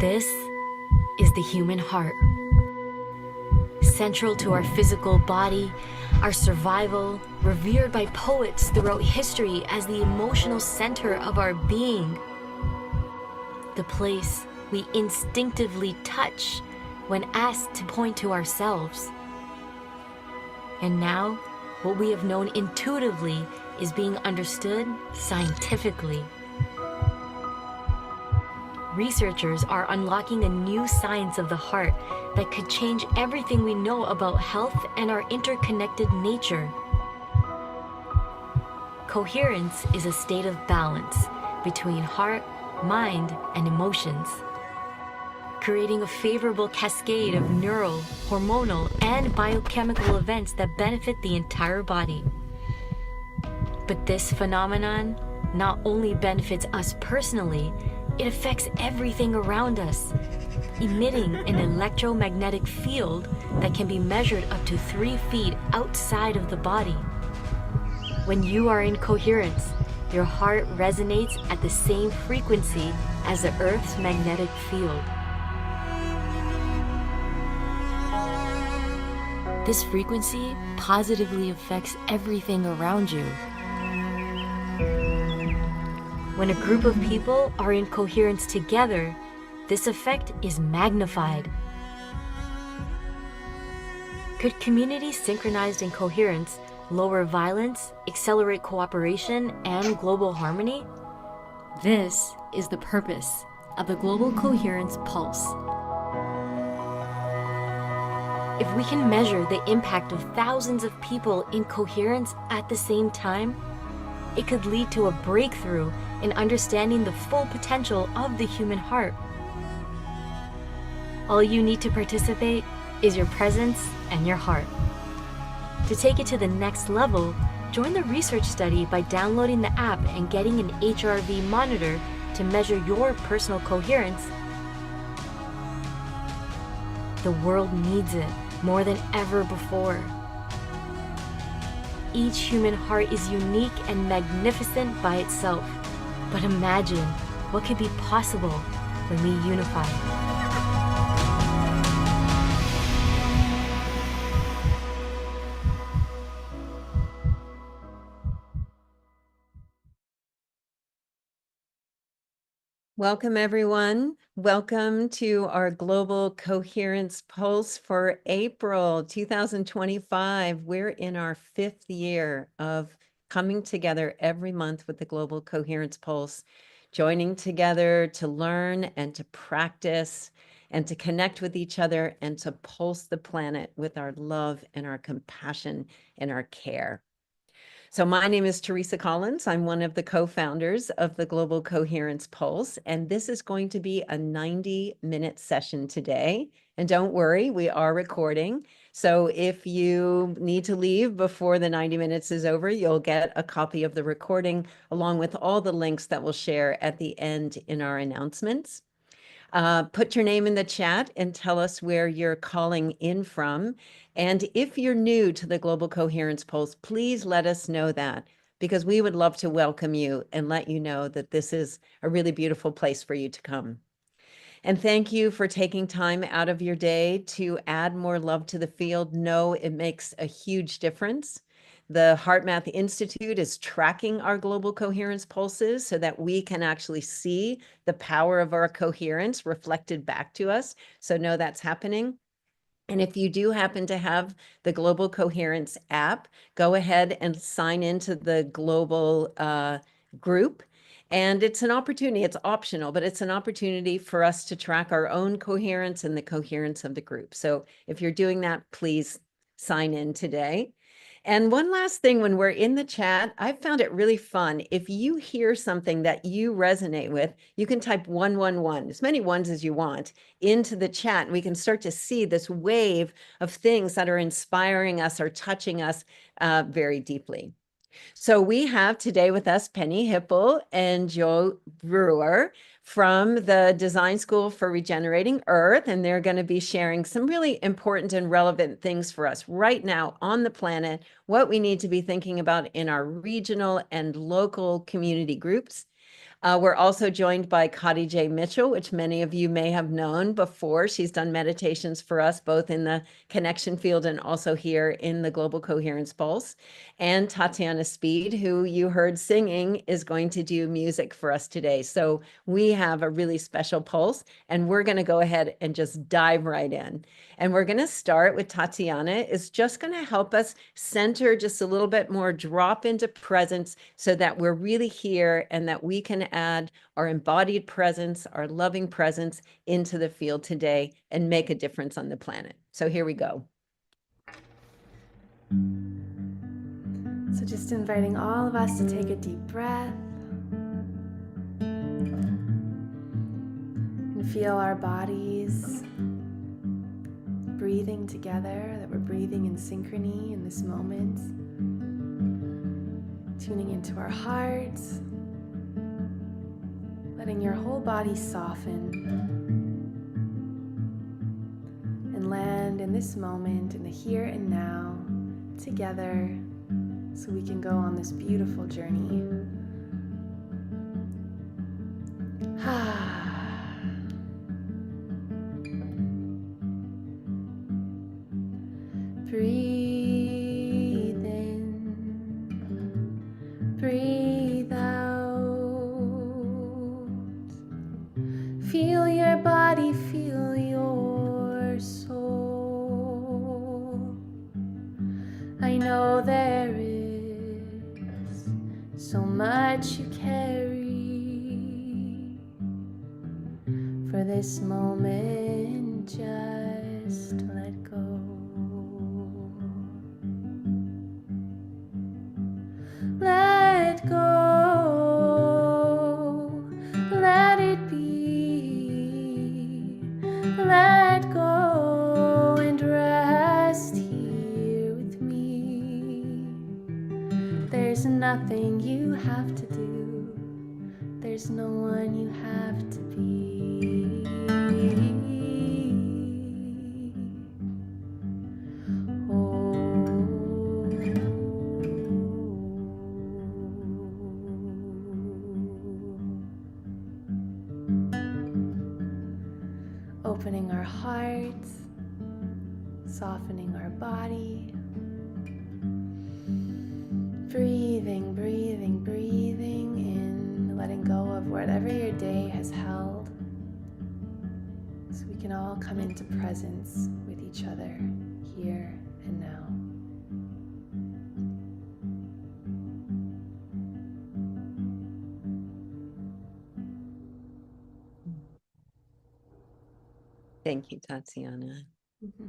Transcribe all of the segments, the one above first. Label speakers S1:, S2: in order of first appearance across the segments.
S1: This is the human heart. Central to our physical body, our survival, revered by poets throughout history as the emotional center of our being. The place we instinctively touch when asked to point to ourselves. And now, what we have known intuitively is being understood scientifically. Researchers are unlocking a new science of the heart that could change everything we know about health and our interconnected nature. Coherence is a state of balance between heart, mind, and emotions, creating a favorable cascade of neural, hormonal, and biochemical events that benefit the entire body. But this phenomenon not only benefits us personally, it affects everything around us, emitting an electromagnetic field that can be measured up to 3 feet outside of the body. When you are in coherence, your heart resonates at the same frequency as the Earth's magnetic field. This frequency positively affects everything around you. When a group of people are in coherence together, this effect is magnified. Could communities synchronized in coherence lower violence, accelerate cooperation, and global harmony? This is the purpose of the Global Coherence Pulse. If we can measure the impact of thousands of people in coherence at the same time, it could lead to a breakthrough in understanding the full potential of the human heart. All you need to participate is your presence and your heart. To take it to the next level, join the research study by downloading the app and getting an HRV monitor to measure your personal coherence. The world needs it more than ever before. Each human heart is unique and magnificent by itself. But imagine what could be possible when we unify.
S2: Welcome, everyone. Welcome to our Global Coherence Pulse for April 2025. We're in our 5th year of coming together every month with the Global Coherence Pulse, joining together to learn and to practice and to connect with each other and to pulse the planet with our love and our compassion and our care. So my name is Teresa Collins. I'm one of the co-founders of the Global Coherence Pulse, and this is going to be a 90-minute session today. And don't worry, we are recording. So if you need to leave before the 90 minutes is over, you'll get a copy of the recording along with all the links that we'll share at the end in our announcements. Put your name in the chat and tell us where you're calling in from. And if you're new to the Global Coherence Pulse, please let us know that, because we would love to welcome you and let you know that this is a really beautiful place for you to come. And thank you for taking time out of your day to add more love to the field. Know it makes a huge difference. The HeartMath Institute is tracking our global coherence pulses so that we can actually see the power of our coherence reflected back to us. So know that's happening. And if you do happen to have the Global Coherence app, go ahead and sign into the global group. And it's an opportunity, it's optional, but it's an opportunity for us to track our own coherence and the coherence of the group. So if you're doing that, please sign in today. And one last thing, when we're in the chat, I've found it really fun. If you hear something that you resonate with, you can type 111, as many ones as you want, into the chat. And we can start to see this wave of things that are inspiring us or touching us very deeply. So we have today with us Penny Heiple and Joe Brewer from the Design School for Regenerating Earth, and they're going to be sharing some really important and relevant things for us right now on the planet, what we need to be thinking about in our regional and local community groups. We're also joined by Cotty J. Mitchell, which many of you may have known before. She's done meditations for us, both in the connection field and also here in the Global Coherence Pulse. And Tatiana Speed, who you heard singing, is going to do music for us today. So we have a really special pulse, and we're going to go ahead and just dive right in. And we're going to start with Tatiana is just going to help us center just a little bit more, drop into presence so that we're really here and that we can add our embodied presence, our loving presence into the field today and make a difference on the planet. So here we go.
S3: So just inviting all of us to take a deep breath and feel our bodies breathing together, that we're breathing in synchrony in this moment. Tuning into our hearts, letting your whole body soften and land in this moment, in the here and now, together, so we can go on this beautiful journey. Breathe in, breathe out. Feel your body, feel your soul. I know there is so much you carry. For this moment, just let go. Let go, let it be. Let go and rest here with me. There's nothing you have to do. There's no one you have to be. Opening our hearts, softening our body, breathing, breathing, breathing in, letting go of whatever your day has held, so we can all come into presence with each other here and now.
S2: Thank you, Tatiana.
S3: Mm-hmm.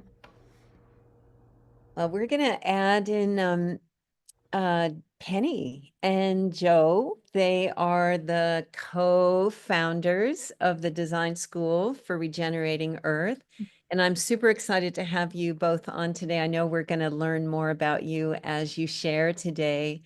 S2: We're going to add in Penny and Joe. They are the co-founders of the Design School for Regenerating Earth. And I'm super excited to have you both on today. I know we're going to learn more about you as you share today.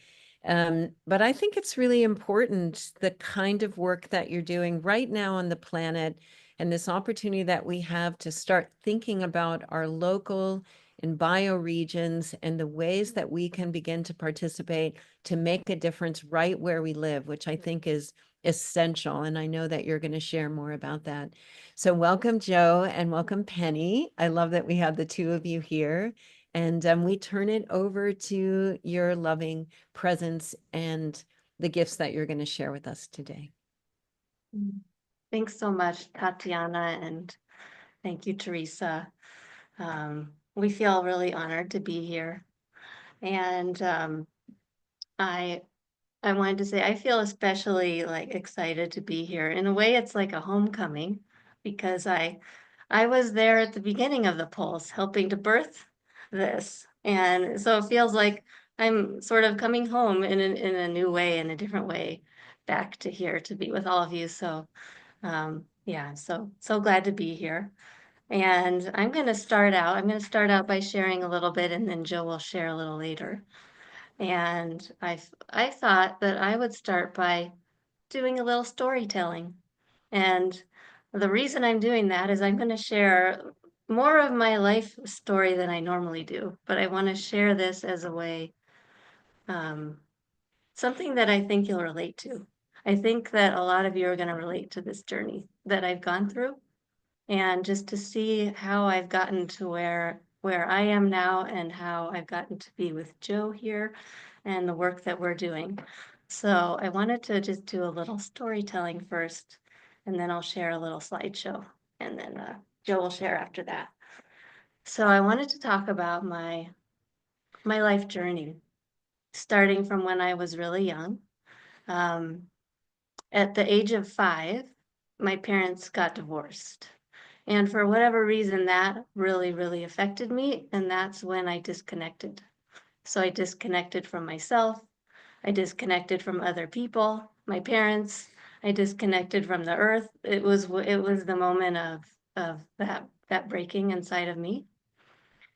S2: But I think it's really important, the kind of work that you're doing right now on the planet and this opportunity that we have to start thinking about our local and bioregions and the ways that we can begin to participate to make a difference right where we live, which I think is essential. And I know that you're going to share more about that. So welcome, Joe, and welcome, Penny. I love that we have the two of you here. And we turn it over to your loving presence and the gifts that you're going to share with us today.
S4: Thanks so much, Tatiana, and thank you, Teresa. We feel really honored to be here. And I wanted to say I feel especially excited to be here. In a way, it's like a homecoming because I was there at the beginning of the Pulse, helping to birth this, and so it feels like I'm sort of coming home in a new way, in a different way, back to here to be with all of you. So yeah, so glad to be here. And I'm going to start out by sharing a little bit, and then Joe will share a little later. And I thought that I would start by doing a little storytelling. And the reason I'm doing that is I'm going to share more of my life story than I normally do, but I want to share this as a way, something that I think you'll relate to. I think that a lot of you are going to relate to this journey that I've gone through, and just to see how I've gotten to where I am now and how I've gotten to be with Joe here and the work that we're doing. So I wanted to just do a little storytelling first, and then I'll share a little slideshow, and then Joe will share after that. So I wanted to talk about my life journey, starting from when I was really young. At the age of 5, my parents got divorced. And for whatever reason, that really, really affected me. And that's when I disconnected. So I disconnected from myself. I disconnected from other people, my parents. I disconnected from the earth. It was the moment of that breaking inside of me.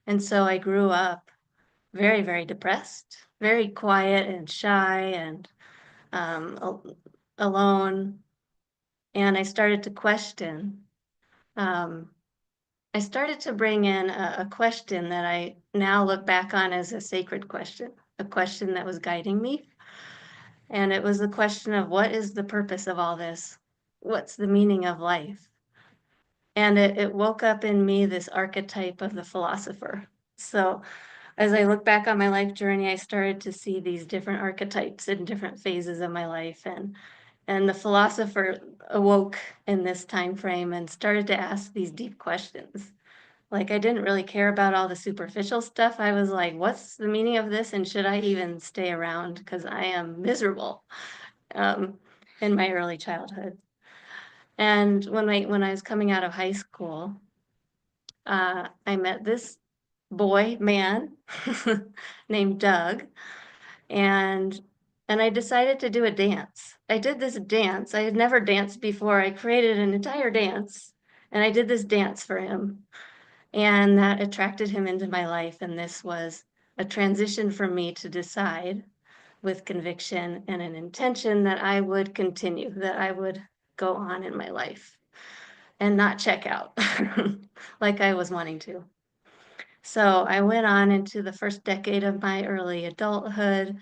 S4: And so I grew up very, very depressed, very quiet and shy and alone. And I started to question. I started to bring in a question that I now look back on as a sacred question, a question that was guiding me. And it was the question of, what is the purpose of all this? What's the meaning of life? And it woke up in me this archetype of the philosopher. So as I look back on my life journey, I started to see these different archetypes in different phases of my life. And the philosopher awoke in this time frame and started to ask these deep questions. Like, I didn't really care about all the superficial stuff. I was like, what's the meaning of this? And should I even stay around? Because I am miserable in my early childhood. And when I was coming out of high school, I met this man named Doug, and I decided to do a dance. I did this dance. I had never danced before. I created an entire dance, and I did this dance for him. And that attracted him into my life. And this was a transition for me to decide with conviction and an intention that I would continue, that I would go on in my life and not check out like I was wanting to. So I went on into the first decade of my early adulthood,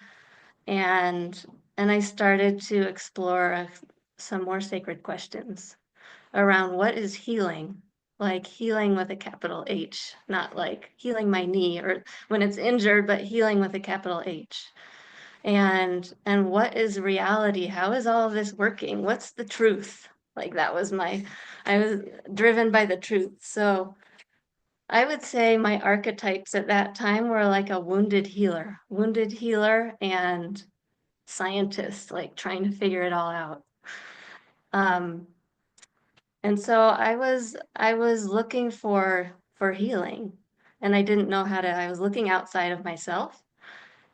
S4: and I started to explore some more sacred questions around what is healing, like healing with a capital H, not like healing my knee or when it's injured, but healing with a capital H. And what is reality? How is all of this working? What's the truth? Like that was I was driven by the truth. So I would say my archetypes at that time were like a wounded healer and scientist, like trying to figure it all out. And so I was looking for healing, and I didn't know how to. I was looking outside of myself,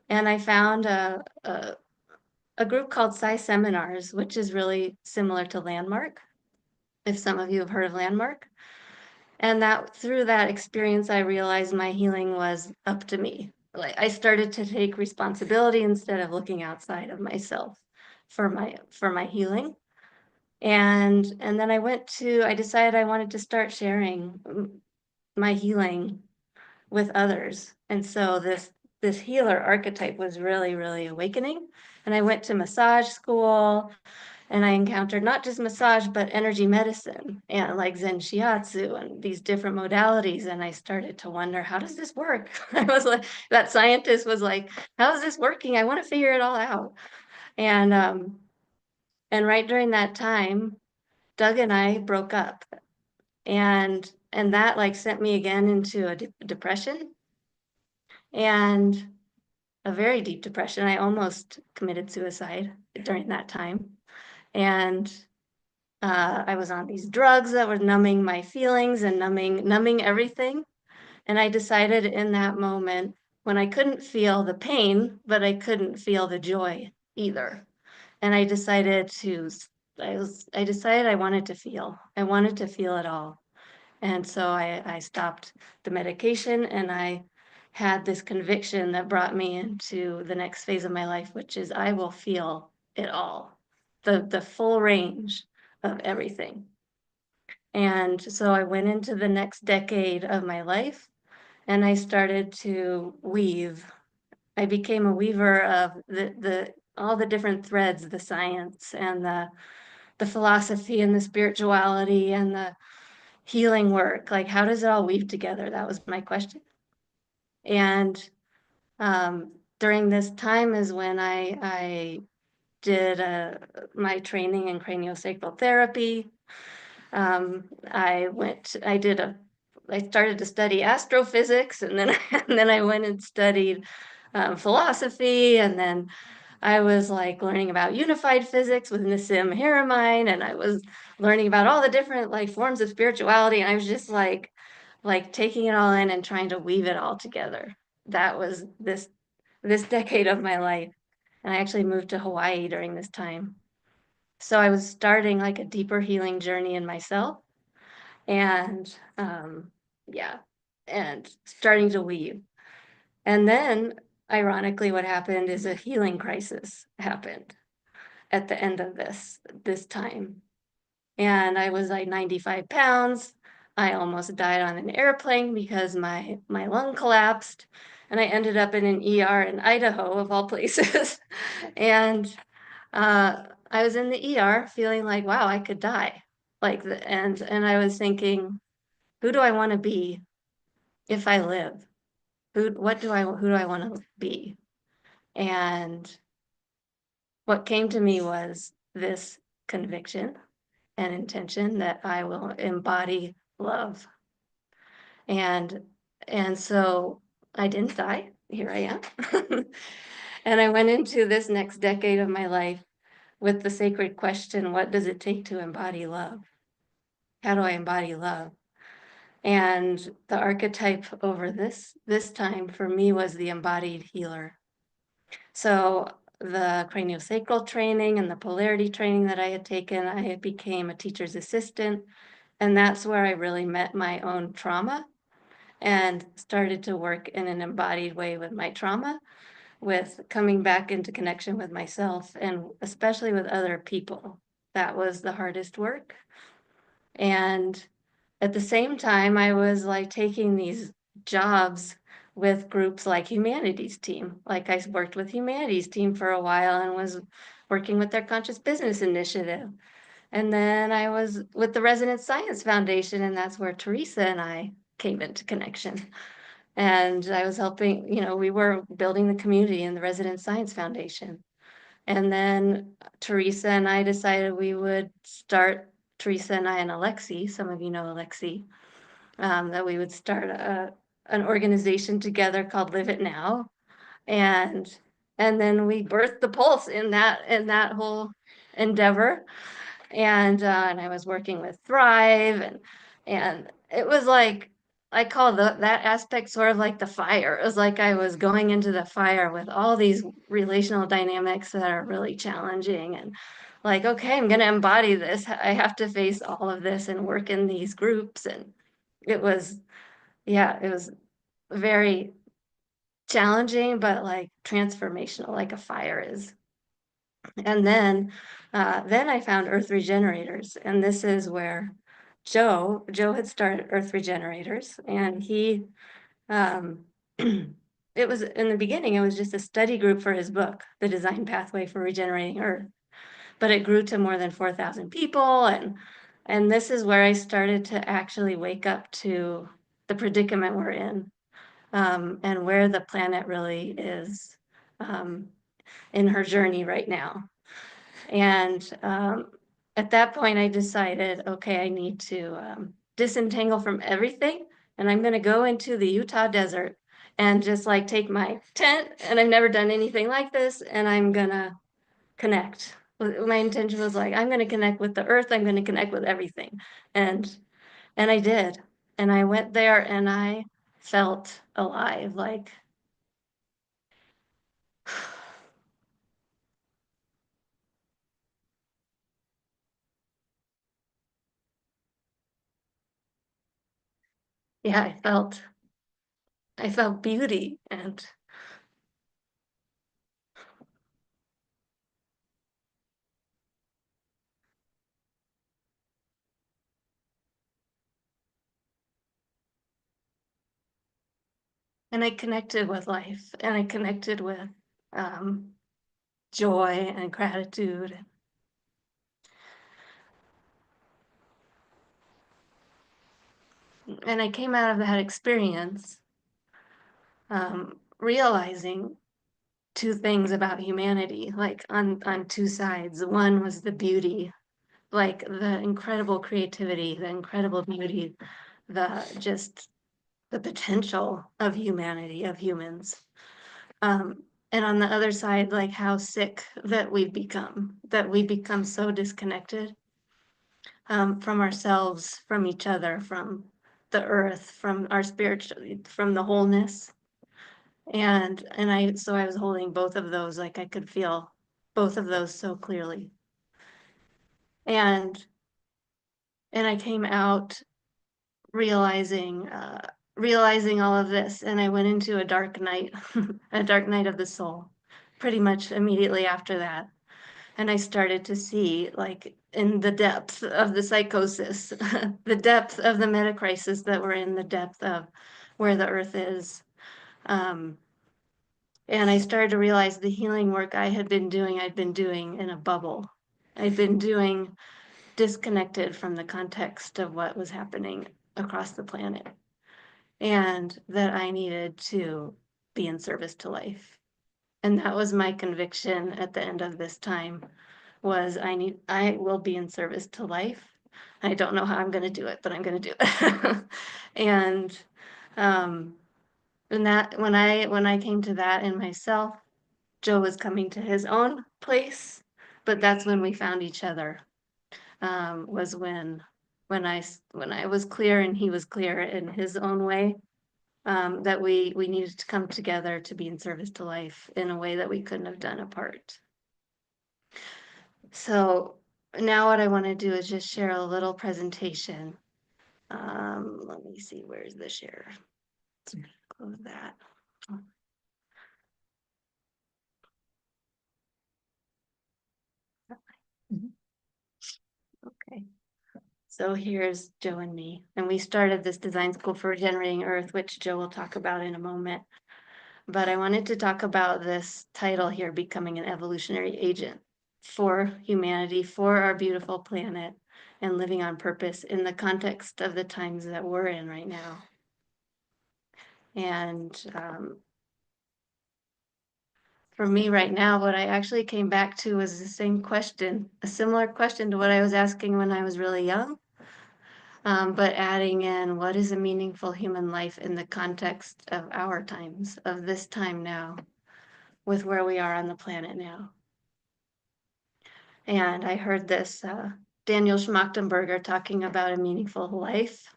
S4: and I found a group called Psi Seminars, which is really similar to Landmark, if some of you have heard of Landmark. And that through that experience, I realized my healing was up to me. Like I started to take responsibility instead of looking outside of myself for my healing. And then I decided I wanted to start sharing my healing with others. And so this healer archetype was really, really awakening. And I went to massage school, and I encountered not just massage, but energy medicine and like Zen Shiatsu and these different modalities. And I started to wonder, how does this work? I was like, that scientist was like, how is this working? I want to figure it all out. And right during that time, Doug and I broke up, and that like sent me again into a depression, and a very deep depression. I almost committed suicide during that time. And I was on these drugs that were numbing my feelings and numbing everything. And I decided in that moment, when I couldn't feel the pain, but I couldn't feel the joy either. And I decided I wanted to feel. I wanted to feel it all. And so I stopped the medication, and I had this conviction that brought me into the next phase of my life, which is I will feel it all, the full range of everything. And so I went into the next decade of my life, and I started to weave. I became a weaver of all the different threads, the science and the philosophy and the spirituality and the healing work. Like, how does it all weave together? That was my question. And during this time is when I did my training in craniosacral therapy. I started to study astrophysics, and then and then I went and studied philosophy, and then I was like learning about unified physics with Nassim Haramein, and I was learning about all the different like forms of spirituality, and I was just like taking it all in and trying to weave it all together. That was this decade of my life. And I actually moved to Hawaii during this time. So I was starting like a deeper healing journey in myself, and yeah, and starting to weave. And then, ironically, what happened is a healing crisis happened at the end of this time. And I was like 95 pounds. I almost died on an airplane because my lung collapsed, and I ended up in an ER in Idaho, of all places. And I was in the ER feeling like, wow, I could die. And I was thinking, who do I want to be if I live? Who do I want to be? And what came to me was this conviction and intention that I will embody love. And and so I didn't die. Here I am. And I went into this next decade of my life with the sacred question, what does it take to embody love? How do I embody love? And the archetype over this time for me was the embodied healer. So the craniosacral training and the polarity training that I had taken, I became a teacher's assistant. And that's where I really met my own trauma and started to work in an embodied way with my trauma, with coming back into connection with myself and especially with other people. That was the hardest work. And at the same time, I was like taking these jobs with groups like Humanities Team. Like I worked with Humanities Team for a while and was working with their Conscious Business Initiative. And then I was with the Resident Science Foundation, and that's where Teresa and I came into connection. And I was helping, we were building the community in the Resident Science Foundation. And then Teresa and I decided we would start, Teresa and I and Alexi, some of you know Alexi, that we would start an organization together called Live It Now. And then we birthed the Pulse in that whole endeavor. And I was working with Thrive, and it was like I call that aspect sort of like the fire. It was like I was going into the fire with all these relational dynamics that are really challenging, and like, okay, I'm gonna embody this. I have to face all of this and work in these groups. And it was, yeah, it was very challenging, but like transformational, like a fire is. And then I found Earth Regenerators, and this is where Joe had started Earth Regenerators, and he, um, it was in the beginning, it was just a study group for his book, The Design Pathway for Regenerating Earth, but it grew to more than 4,000 people, and this is where I started to actually wake up to the predicament we're in, and where the planet really is, in her journey right now. And at that point, I decided, okay, I need to disentangle from everything. And I'm going to go into the Utah desert and just like take my tent. And I've never done anything like this. And I'm going to connect. My intention was like, I'm going to connect with the earth. I'm going to connect with everything. And I did. And I went there and I felt alive. Like, yeah, I felt beauty, and I connected with life, and I connected with um, joy and gratitude. And I came out of that experience realizing two things about humanity, like on two sides. One was the beauty, like the incredible creativity, the incredible beauty, the potential of humanity, of humans. And on the other side, like how sick that we become so disconnected from ourselves, from each other, from the earth, from our spiritual, from the wholeness. So I was holding both of those, like I could feel both of those so clearly. And I came out realizing all of this, and I went into a dark night, a dark night of the soul, pretty much immediately after that. And I started to see, like, in the depth of the psychosis, the depth of the meta crisis that we're in, the depth of where the earth is. And I started to realize the healing work I'd been doing in a bubble. I'd been doing disconnected from the context of what was happening across the planet, and that I needed to be in service to life. And that was my conviction at the end of this time, was I will be in service to life. I don't know how I'm going to do it, but I'm going to do it. and that when I came to that in myself, Joe was coming to his own place, but that's when we found each other. Was when I was clear and he was clear in his own way, that we needed to come together to be in service to life in a way that we couldn't have done apart. So now what I want to do is just share a little presentation. Let me see, where's the share? Close that. Okay. So here's Joe and me, and we started this design school for regenerating Earth, which Joe will talk about in a moment. But I wanted to talk about this title here, becoming an evolutionary agent for humanity, for our beautiful planet, and living on purpose in the context of the times that we're in right now. And for me right now, what I actually came back to was the same question, a similar question to what I was asking when I was really young, but adding in what is a meaningful human life in the context of our times, of this time now, with where we are on the planet now. And I heard this Daniel Schmachtenberger talking about a meaningful life.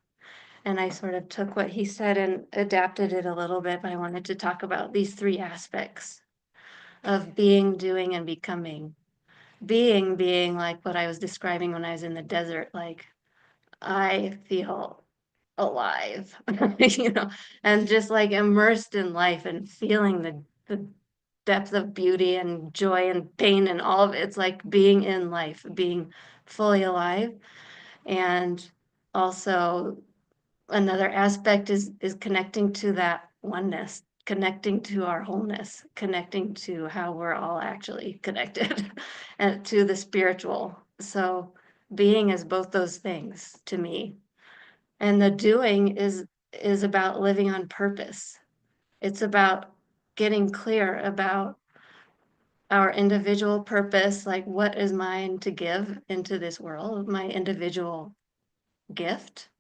S4: And I sort of took what he said and adapted it a little bit, but I wanted to talk about these three aspects of being, doing, and becoming. Being like what I was describing when I was in the desert, like I feel alive, and just like immersed in life and feeling the depth of beauty and joy and pain and all of it. It's like being in life, being fully alive. And also another aspect is connecting to that oneness, connecting to our wholeness, connecting to how we're all actually connected and to the spiritual. So being is both those things to me. And the doing is about living on purpose. It's about getting clear about our individual purpose, like what is mine to give into this world, my individual gift.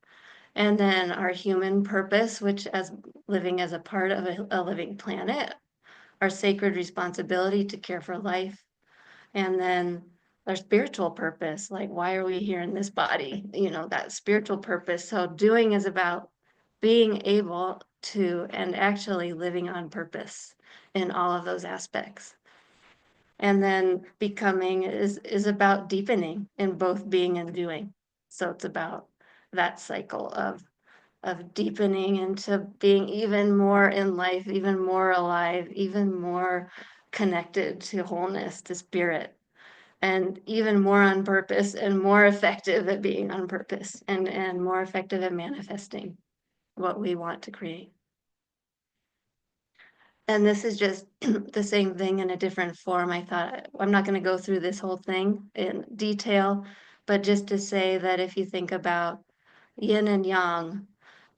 S4: And then our human purpose, which as living as a part of a living planet, our sacred responsibility to care for life. And then our spiritual purpose, like why are we here in this body? That spiritual purpose. So doing is about being able to and actually living on purpose in all of those aspects. And then becoming is about deepening in both being and doing. So it's about that cycle of deepening into being even more in life, even more alive, even more connected to wholeness, to spirit, and even more on purpose and more effective at being on purpose and more effective at manifesting what we want to create. And this is just the same thing in a different form. I thought I'm not going to go through this whole thing in detail, but just to say that if you think about yin and yang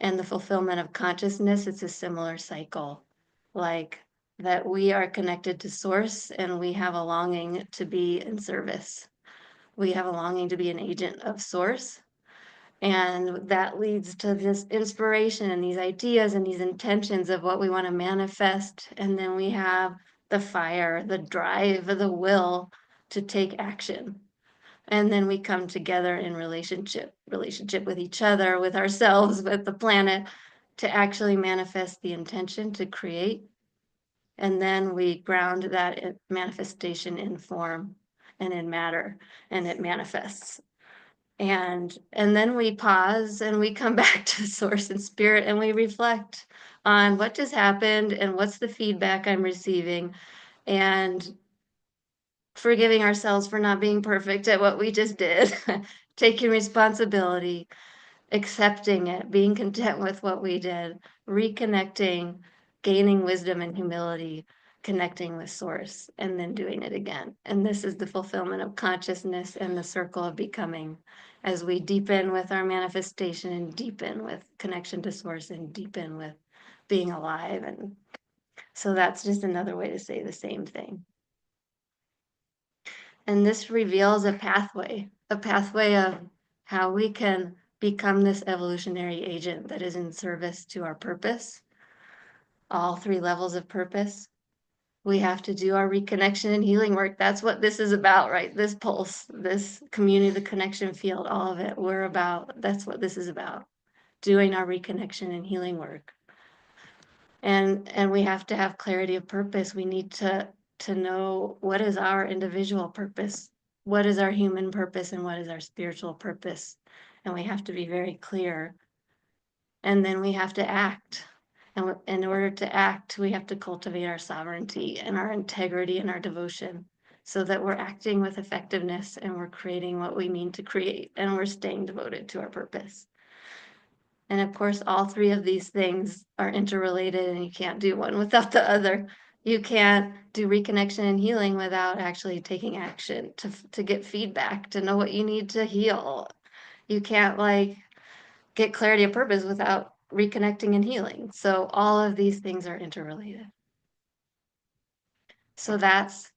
S4: and the fulfillment of consciousness, it's a similar cycle. Like that we are connected to source and we have a longing to be in service. We have a longing to be an agent of source. And that leads to this inspiration and these ideas and these intentions of what we want to manifest. And then we have the fire, the drive, the will to take action. And then we come together in relationship with each other, with ourselves, with the planet, to actually manifest the intention to create. And then we ground that manifestation in form and in matter, and it manifests. And then we pause and we come back to source and spirit and we reflect on what just happened and what's the feedback I'm receiving, and forgiving ourselves for not being perfect at what we just did, taking responsibility, accepting it, being content with what we did, reconnecting, gaining wisdom and humility, connecting with source, and then doing it again. And this is the fulfillment of consciousness and the circle of becoming as we deepen with our manifestation and deepen with connection to source and deepen with being alive. And so that's just another way to say the same thing. And this reveals a pathway of how we can become this evolutionary agent that is in service to our purpose, all three levels of purpose. We have to do our reconnection and healing work. That's what this is about, right? This pulse, this community, the connection field, all of it. That's what this is about, doing our reconnection and healing work. And we have to have clarity of purpose. We need to know what is our individual purpose, what is our human purpose, and what is our spiritual purpose. And we have to be very clear. And then we have to act. And in order to act, we have to cultivate our sovereignty and our integrity and our devotion so that we're acting with effectiveness and we're creating what we mean to create and we're staying devoted to our purpose. And of course, all three of these things are interrelated and you can't do one without the other. You can't do reconnection and healing without actually taking action to get feedback, to know what you need to heal. You can't get clarity of purpose without reconnecting and healing. So all of these things are interrelated. So that's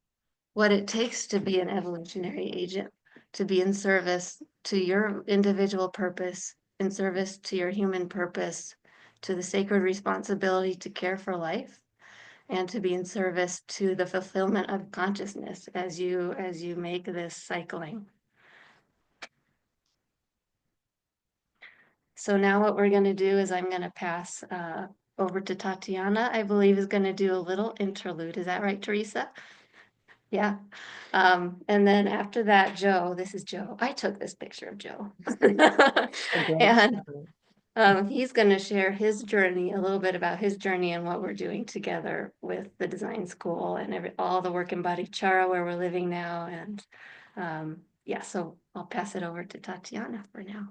S4: what it takes to be an evolutionary agent, to be in service to your individual purpose, in service to your human purpose, to the sacred responsibility to care for life, and to be in service to the fulfillment of consciousness as you make this cycling. So now what we're going to do is I'm going to pass over to Tatiana, I believe is going to do a little interlude. Is that right, Teresa? Yeah. And then after that, Joe, this is Joe. I took this picture of Joe. And he's going to share his journey, a little bit about his journey and what we're doing together with the design school and all the work in Bodhicitta where we're living now. And yeah, so I'll pass it over to Tatiana for now.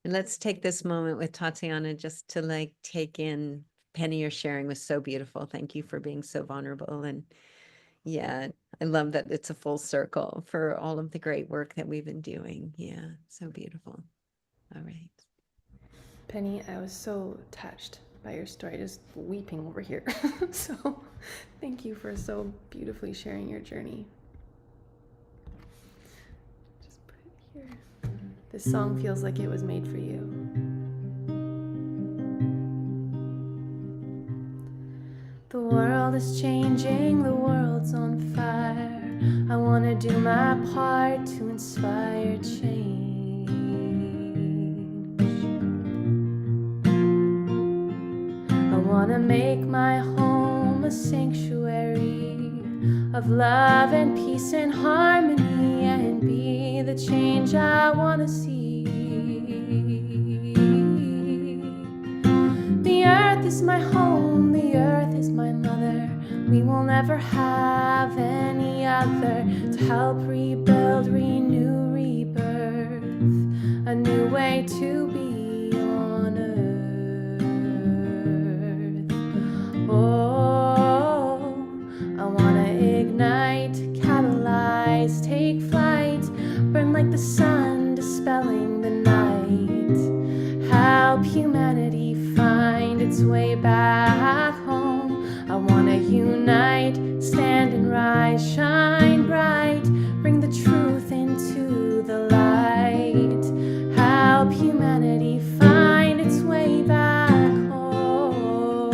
S2: And let's take this moment with Tatiana just to take in. Penny, your sharing was so beautiful. Thank you for being so vulnerable. And yeah, I love that it's a full circle for all of the great work that we've been doing. Yeah, so beautiful. All right.
S3: Penny, I was so touched by your story, just weeping over here. So thank you for so beautifully sharing your journey. Just put it here. This song feels like it was made for you. The world is changing, the world's on fire. I want to do my part to inspire change. I want to make my home a sanctuary of love and peace and harmony, and be the change I want to see. The earth is my home, the earth is my mother. We will never have any other to help rebuild, renew, rebirth, a new way to be on earth. Oh, shine bright, bring the truth into the light, help humanity find its way back home.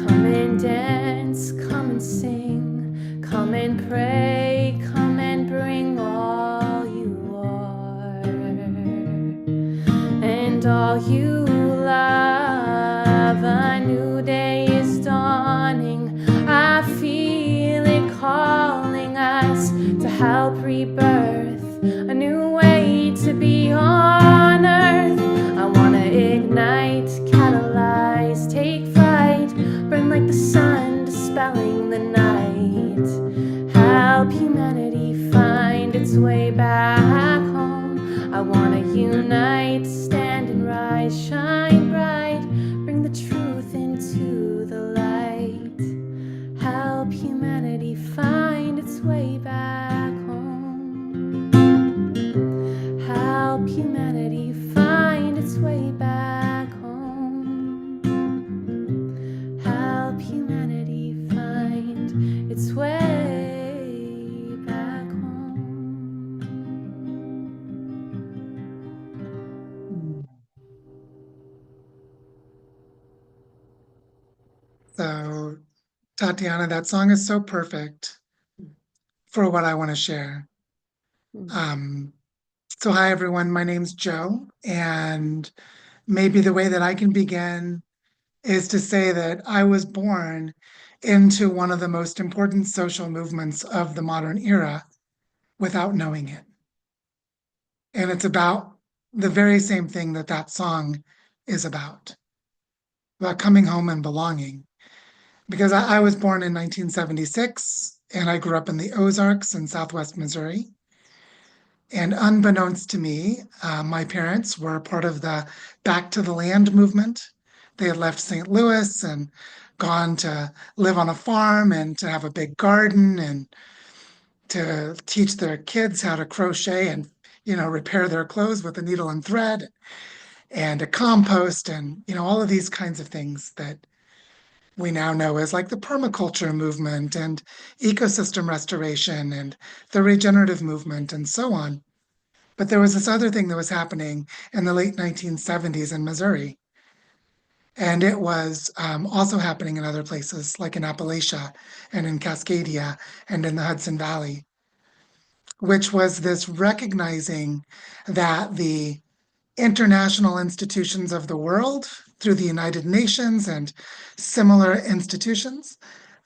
S3: Come and dance, come and sing, come and pray, come and bring all you are and all you love. A new day is dawning, I feel it calling us to help rebirth a new way to be on earth. I wanna ignite, catalyze, take flight, burn like the sun, dispelling the night, help humanity find its way back home. I wanna unite, stand and rise, shine bright, bring the truth into the light, help humanity find its way back home, help humanity find its way back home, help humanity find its way back home.
S5: So, Tatiana, that song is so perfect for what I want to share. So hi, everyone. My name's Joe, and maybe the way that I can begin is to say that I was born into one of the most important social movements of the modern era without knowing it. And it's about the very same thing that that song is about coming home and belonging. Because I was born in 1976 and I grew up in the Ozarks in Southwest Missouri. And unbeknownst to me, my parents were part of the Back to the Land movement. They had left St. Louis and gone to live on a farm and to have a big garden and to teach their kids how to crochet and, repair their clothes with a needle and thread and to compost and, all of these kinds of things that we now know as like the permaculture movement and ecosystem restoration and the regenerative movement and so on. But there was this other thing that was happening in the late 1970s in Missouri. And it was also happening in other places like in Appalachia and in Cascadia and in the Hudson Valley, which was this recognizing that the international institutions of the world through the United Nations and similar institutions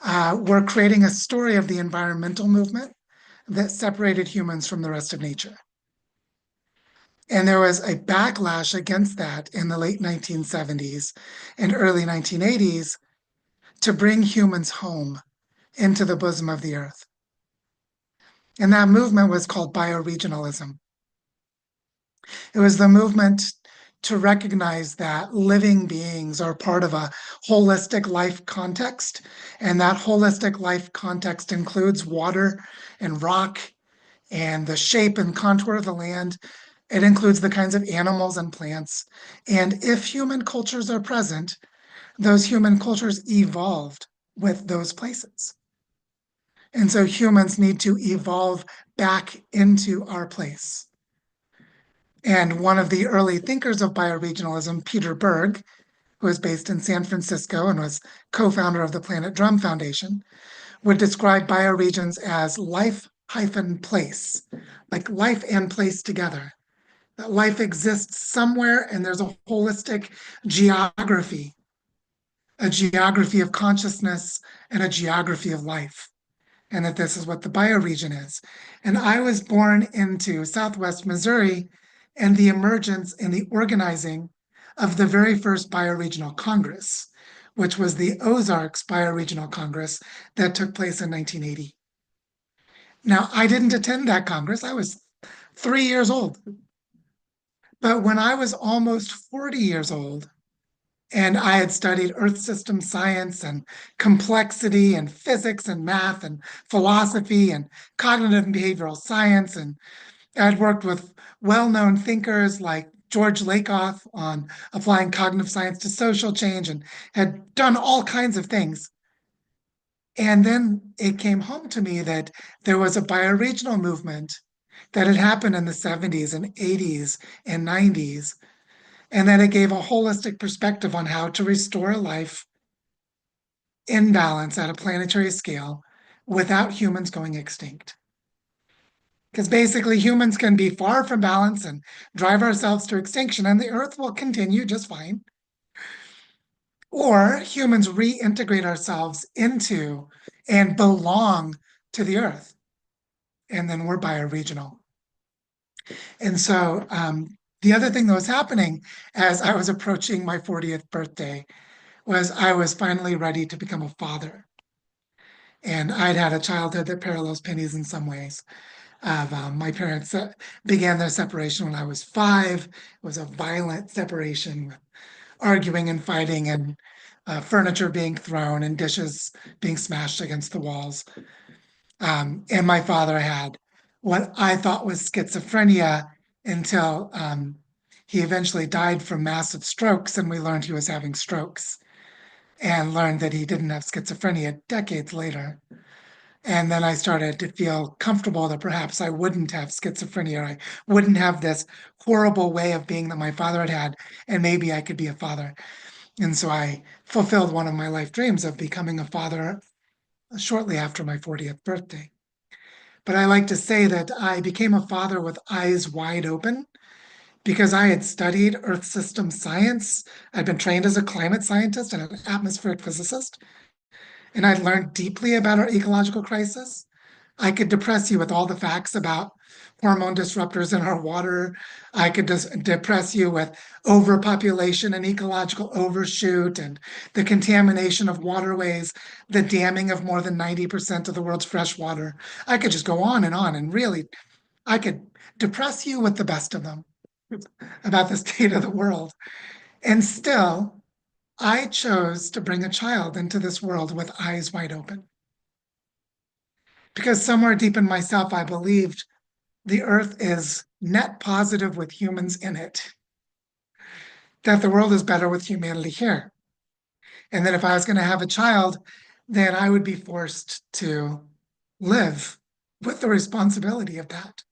S5: were creating a story of the environmental movement that separated humans from the rest of nature. And there was a backlash against that in the late 1970s and early 1980s to bring humans home into the bosom of the earth. And that movement was called bioregionalism. It was the movement to recognize that living beings are part of a holistic life context, and that holistic life context includes water and rock and the shape and contour of the land. It includes the kinds of animals and plants. And if human cultures are present, those human cultures evolved with those places. And so humans need to evolve back into our place. And one of the early thinkers of bioregionalism, Peter Berg, who is based in San Francisco and was co-founder of the Planet Drum Foundation, would describe bioregions as life-place, like life and place together. That life exists somewhere and there's a holistic geography, a geography of consciousness and a geography of life. And that this is what the bioregion is. And I was born into Southwest Missouri and the emergence and the organizing of the very first bioregional Congress, which was the Ozarks Bioregional Congress that took place in 1980. Now, I didn't attend that Congress. I was 3 years old. But when I was almost 40 years old, and I had studied Earth system science and complexity and physics and math and philosophy and cognitive and behavioral science, and I'd worked with well-known thinkers like George Lakoff on applying cognitive science to social change and had done all kinds of things. And then it came home to me that there was a bioregional movement that had happened in the 70s and 80s and 90s, and that it gave a holistic perspective on how to restore life in balance at a planetary scale without humans going extinct. Because basically humans can be far from balance and drive ourselves to extinction, and the Earth will continue just fine. Or humans reintegrate ourselves into and belong to the Earth, and then we're bioregional. And so the other thing that was happening as I was approaching my 40th birthday was I was finally ready to become a father. And I'd had a childhood that parallels Penny's in some ways. My parents began their separation when I was 5. It was a violent separation with arguing and fighting and furniture being thrown and dishes being smashed against the walls. And my father had what I thought was schizophrenia until he eventually died from massive strokes, and we learned he was having strokes and learned that he didn't have schizophrenia decades later. And then I started to feel comfortable that perhaps I wouldn't have schizophrenia. I wouldn't have this horrible way of being that my father had had, and maybe I could be a father. And so I fulfilled one of my life dreams of becoming a father shortly after my 40th birthday. But I like to say that I became a father with eyes wide open because I had studied Earth system science. I'd been trained as a climate scientist and an atmospheric physicist, and I'd learned deeply about our ecological crisis. I could depress you with all the facts about hormone disruptors in our water. I could depress you with overpopulation and ecological overshoot and the contamination of waterways, the damming of more than 90% of the world's fresh water. I could just go on, and really, I could depress you with the best of them about the state of the world. And still, I chose to bring a child into this world with eyes wide open. Because somewhere deep in myself, I believed the Earth is net positive with humans in it, that the world is better with humanity here. And that if I was going to have a child, then I would be forced to live with the responsibility of that.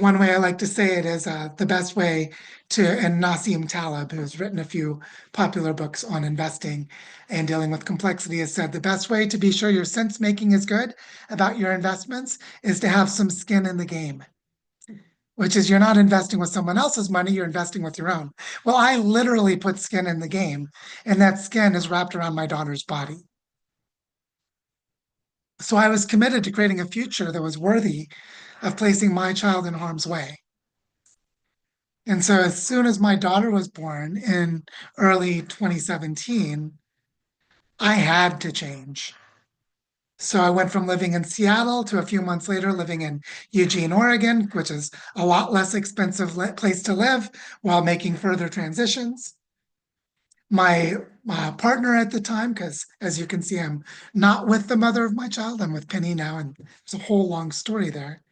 S5: One way I like to say it is the best way to, and Nassim Taleb, who's written a few popular books on investing and dealing with complexity, has said the best way to be sure your sense making is good about your investments is to have some skin in the game, which is you're not investing with someone else's money, you're investing with your own. Well, I literally put skin in the game, and that skin is wrapped around my daughter's body. So I was committed to creating a future that was worthy of placing my child in harm's way. And so as soon as my daughter was born in early 2017, I had to change. So I went from living in Seattle to a few months later living in Eugene, Oregon, which is a lot less expensive place to live while making further transitions. My partner at the time, because as you can see, I'm not with the mother of my child, I'm with Penny now, and there's a whole long story there.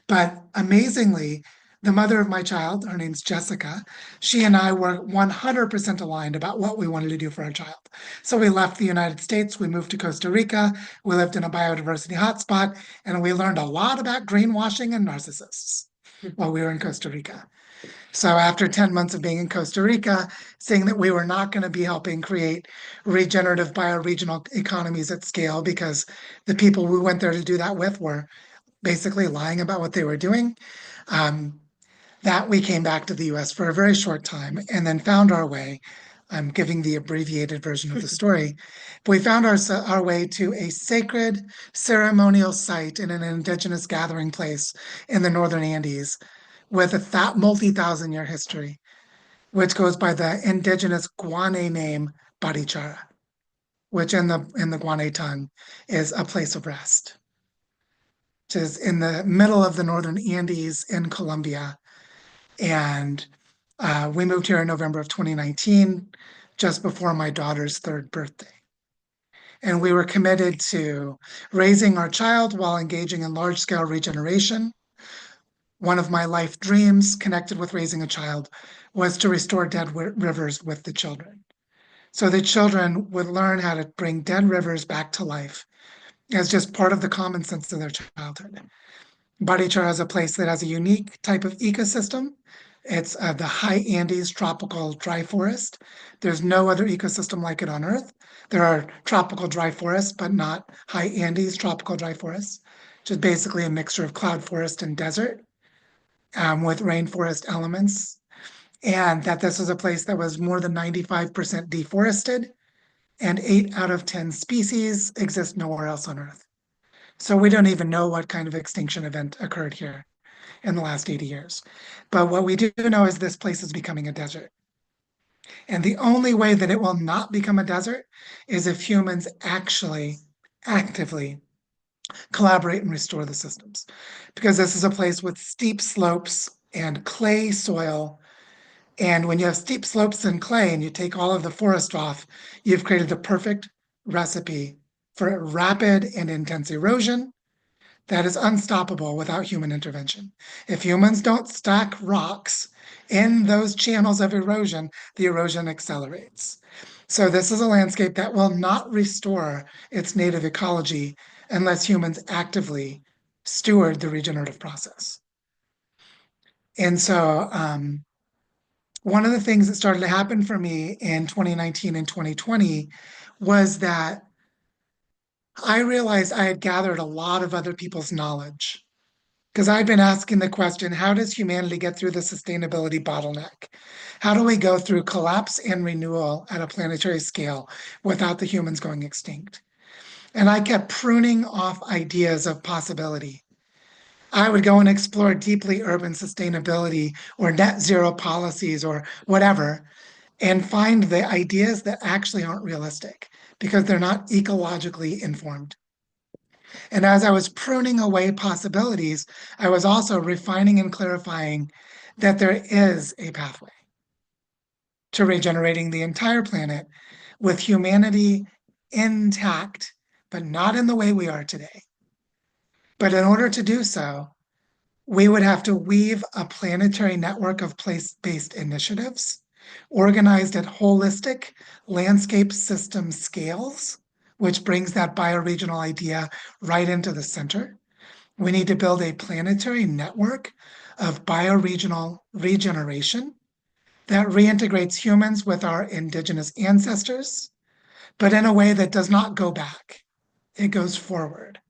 S5: But amazingly, the mother of my child, her name's Jessica, she and I were 100% aligned about what we wanted to do for our child. So we left the United States, we moved to Costa Rica, we lived in a biodiversity hotspot, and we learned a lot about greenwashing and narcissists while we were in Costa Rica. So after 10 months of being in Costa Rica, saying that we were not going to be helping create regenerative bioregional economies at scale because the people we went there to do that with were basically lying about what they were doing, that we came back to the US for a very short time and then found our way. I'm giving the abbreviated version of the story. But we found our way to a sacred ceremonial site in an indigenous gathering place in the northern Andes with a multi-thousand-year history, which goes by the indigenous Guane name Barichara, which in the Guane tongue is a place of rest, which is in the middle of the northern Andes in Colombia. And we moved here in November of 2019, just before my daughter's 3rd birthday. And we were committed to raising our child while engaging in large-scale regeneration, One of my life dreams connected with raising a child was to restore dead rivers with the children. So the children would learn how to bring dead rivers back to life as just part of the common sense of their childhood. Barichara is a place that has a unique type of ecosystem. It's the high Andes tropical dry forest. There's no other ecosystem like it on Earth. There are tropical dry forests, but not high Andes tropical dry forests, which is basically a mixture of cloud forest and desert with rainforest elements. And that this was a place that was more than 95% deforested, and 8 out of 10 species exist nowhere else on Earth. So we don't even know what kind of extinction event occurred here in the last 80 years. But what we do know is this place is becoming a desert. And the only way that it will not become a desert is if humans actually actively collaborate and restore the systems. Because this is a place with steep slopes and clay soil. And when you have steep slopes and clay and you take all of the forest off, you've created the perfect recipe for rapid and intense erosion that is unstoppable without human intervention. If humans don't stack rocks in those channels of erosion, the erosion accelerates. So this is a landscape that will not restore its native ecology unless humans actively steward the regenerative process. And so one of the things that started to happen for me in 2019 and 2020 was that I realized I had gathered a lot of other people's knowledge because I'd been asking the question, how does humanity get through the sustainability bottleneck? How do we go through collapse and renewal at a planetary scale without the humans going extinct? And I kept pruning off ideas of possibility. I would go and explore deeply urban sustainability or net zero policies or whatever, and find the ideas that actually aren't realistic because they're not ecologically informed. And as I was pruning away possibilities, I was also refining and clarifying that there is a pathway to regenerating the entire planet with humanity intact, but not in the way we are today. But in order to do so, we would have to weave a planetary network of place-based initiatives organized at holistic landscape system scales, which brings that bioregional idea right into the center. We need to build a planetary network of bioregional regeneration that reintegrates humans with our indigenous ancestors, but in a way that does not go back. It goes forward.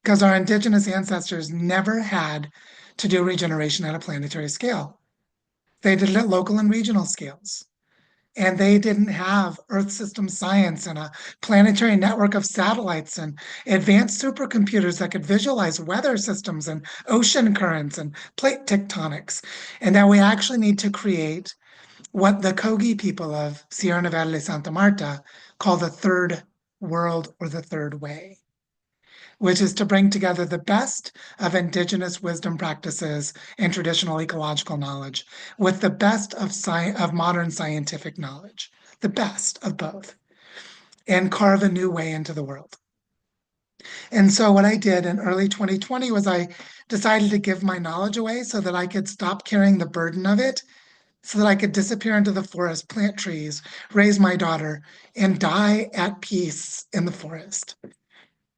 S5: Because our indigenous ancestors never had to do regeneration at a planetary scale. They did it at local and regional scales. And they didn't have Earth system science and a planetary network of satellites and advanced supercomputers that could visualize weather systems and ocean currents and plate tectonics. And now we actually need to create what the Kogi people of Sierra Nevada de Santa Marta call the third world or the third way, which is to bring together the best of indigenous wisdom practices and traditional ecological knowledge with the best of modern scientific knowledge, the best of both, and carve a new way into the world. And so what I did in early 2020 was I decided to give my knowledge away so that I could stop carrying the burden of it, so that I could disappear into the forest, plant trees, raise my daughter, and die at peace in the forest.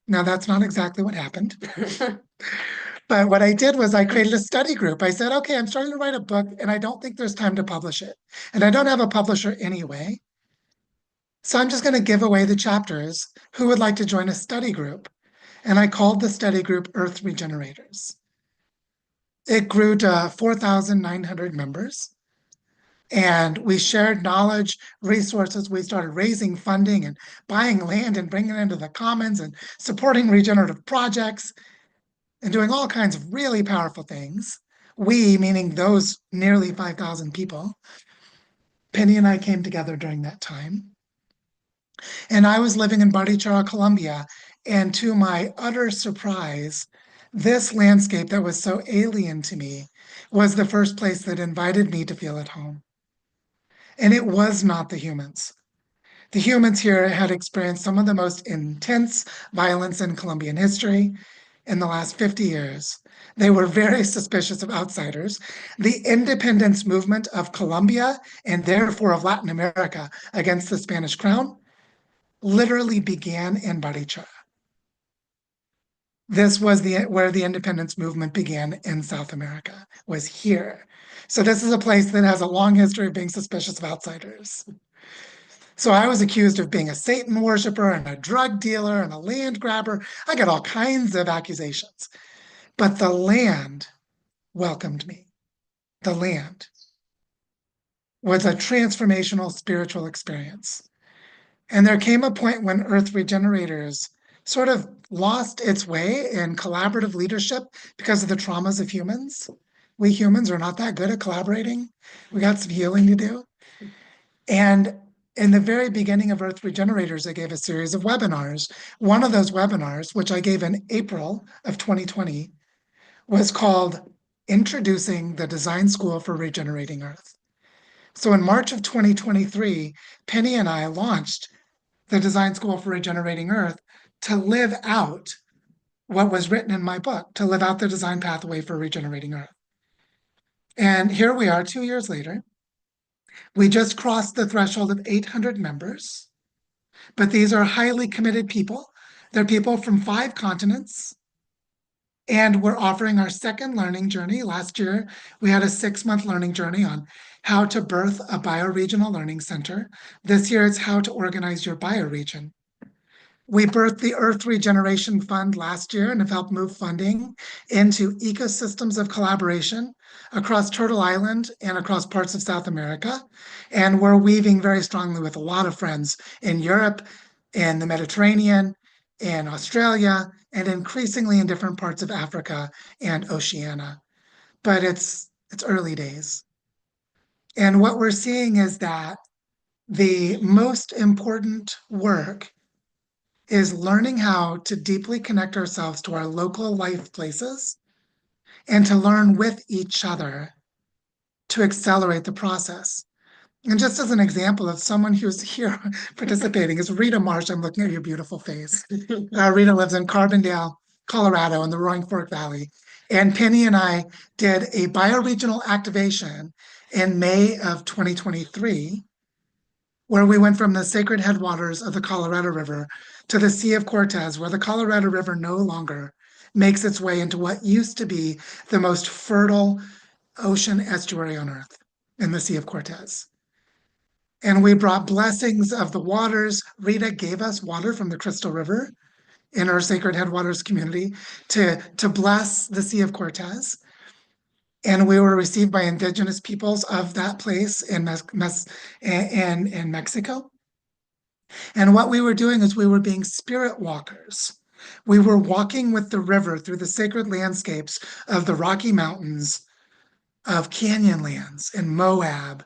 S5: Now, that's not exactly what happened. But what I did was I created a study group. I said, okay, I'm starting to write a book and I don't think there's time to publish it. And I don't have a publisher anyway. So I'm just going to give away the chapters. Who would like to join a study group? And I called the study group Earth Regenerators. It grew to 4,900 members. And we shared knowledge, resources. We started raising funding and buying land and bringing it into the commons and supporting regenerative projects and doing all kinds of really powerful things. We, meaning those nearly 5,000 people, Penny and I came together during that time. And I was living in Barichara, Colombia. And to my utter surprise, this landscape that was so alien to me was the first place that invited me to feel at home. And it was not the humans. The humans here had experienced some of the most intense violence in Colombian history. in the last 50 years. They were very suspicious of outsiders. The independence movement of Colombia and therefore of Latin America against the Spanish crown literally began in Barichara. This was where the independence movement began in South America, was here. So this is a place that has a long history of being suspicious of outsiders. So I was accused of being a Satan worshiper and a drug dealer and a land grabber. I got all kinds of accusations. But the land welcomed me. The land was a transformational spiritual experience. And there came a point when Earth Regenerators sort of lost its way in collaborative leadership because of the traumas of humans. We humans are not that good at collaborating. We got some healing to do. And in the very beginning of Earth Regenerators, I gave a series of webinars. One of those webinars, which I gave in April of 2020, was called Introducing the Design School for Regenerating Earth. So in March of 2023, Penny and I launched the Design School for Regenerating Earth to live out what was written in my book, to live out the design pathway for regenerating Earth. And here we are 2 years later. We just crossed the threshold of 800 members, but these are highly committed people. They're people from 5 continents. And we're offering our second learning journey. Last year, we had a 6-month learning journey on how to birth a bioregional learning center. This year, it's how to organize your bioregion. We birthed the Earth Regeneration Fund last year and have helped move funding into ecosystems of collaboration across Turtle Island and across parts of South America. And we're weaving very strongly with a lot of friends in Europe, in the Mediterranean, in Australia, and increasingly in different parts of Africa and Oceania. But it's early days. And what we're seeing is that the most important work is learning how to deeply connect ourselves to our local life places and to learn with each other to accelerate the process. And just as an example of someone who's here participating is Rita Marsh. I'm looking at your beautiful face. Rita lives in Carbondale, Colorado in the Roaring Fork Valley. And Penny and I did a bioregional activation in May of 2023, where we went from the sacred headwaters of the Colorado River to the Sea of Cortez, where the Colorado River no longer makes its way into what used to be the most fertile ocean estuary on Earth, in the Sea of Cortez. And we brought blessings of the waters. Rita gave us water from the Crystal River in our Sacred Headwaters community to bless the Sea of Cortez. And we were received by indigenous peoples of that place in Mexico. And what we were doing is we were being spirit walkers. We were walking with the river through the sacred landscapes of the Rocky Mountains, of Canyonlands in Moab,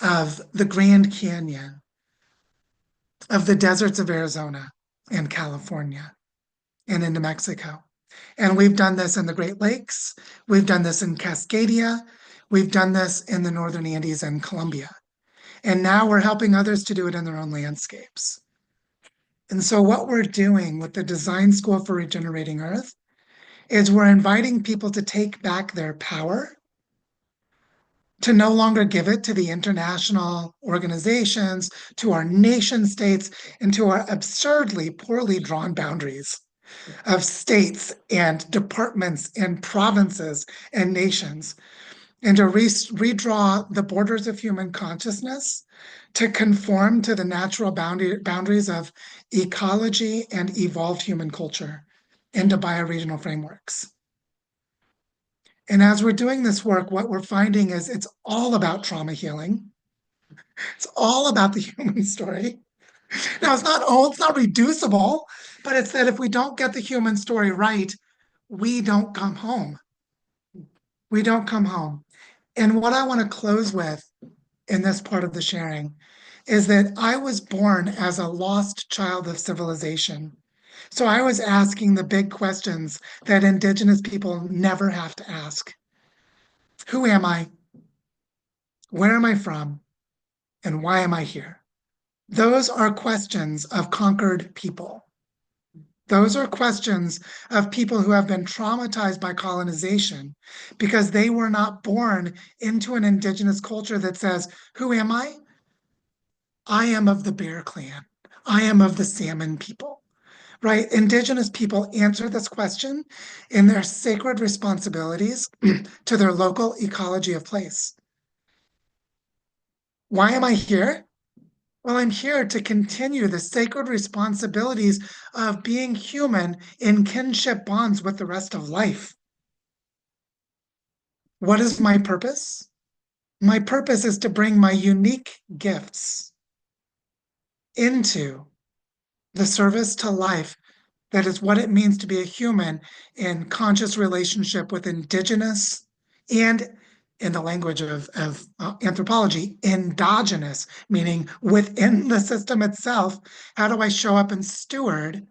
S5: of the Grand Canyon, of the deserts of Arizona and California and into Mexico. And we've done this in the Great Lakes. We've done this in Cascadia. We've done this in the Northern Andes and Colombia. And now we're helping others to do it in their own landscapes. And so what we're doing with the Design School for Regenerating Earth is we're inviting people to take back their power, to no longer give it to the international organizations, to our nation states, and to our absurdly poorly drawn boundaries of states and departments and provinces and nations, and to redraw the borders of human consciousness to conform to the natural boundaries of ecology and evolved human culture into bioregional frameworks. And as we're doing this work, what we're finding is it's all about trauma healing. It's all about the human story. Now, it's not reducible, but it's that if we don't get the human story right, we don't come home. We don't come home. And what I want to close with in this part of the sharing is that I was born as a lost child of civilization. So I was asking the big questions that Indigenous people never have to ask. Who am I? Where am I from? And why am I here? Those are questions of conquered people. Those are questions of people who have been traumatized by colonization because they were not born into an indigenous culture that says, who am I? I am of the Bear Clan. I am of the Salmon people, right? Indigenous people answer this question in their sacred responsibilities to their local ecology of place. Why am I here? Well, I'm here to continue the sacred responsibilities of being human in kinship bonds with the rest of life. What is my purpose? My purpose is to bring my unique gifts into the service to life. That is what it means to be a human in conscious relationship with indigenous and, in the language of anthropology, endogenous, meaning within the system itself. How do I show up and steward?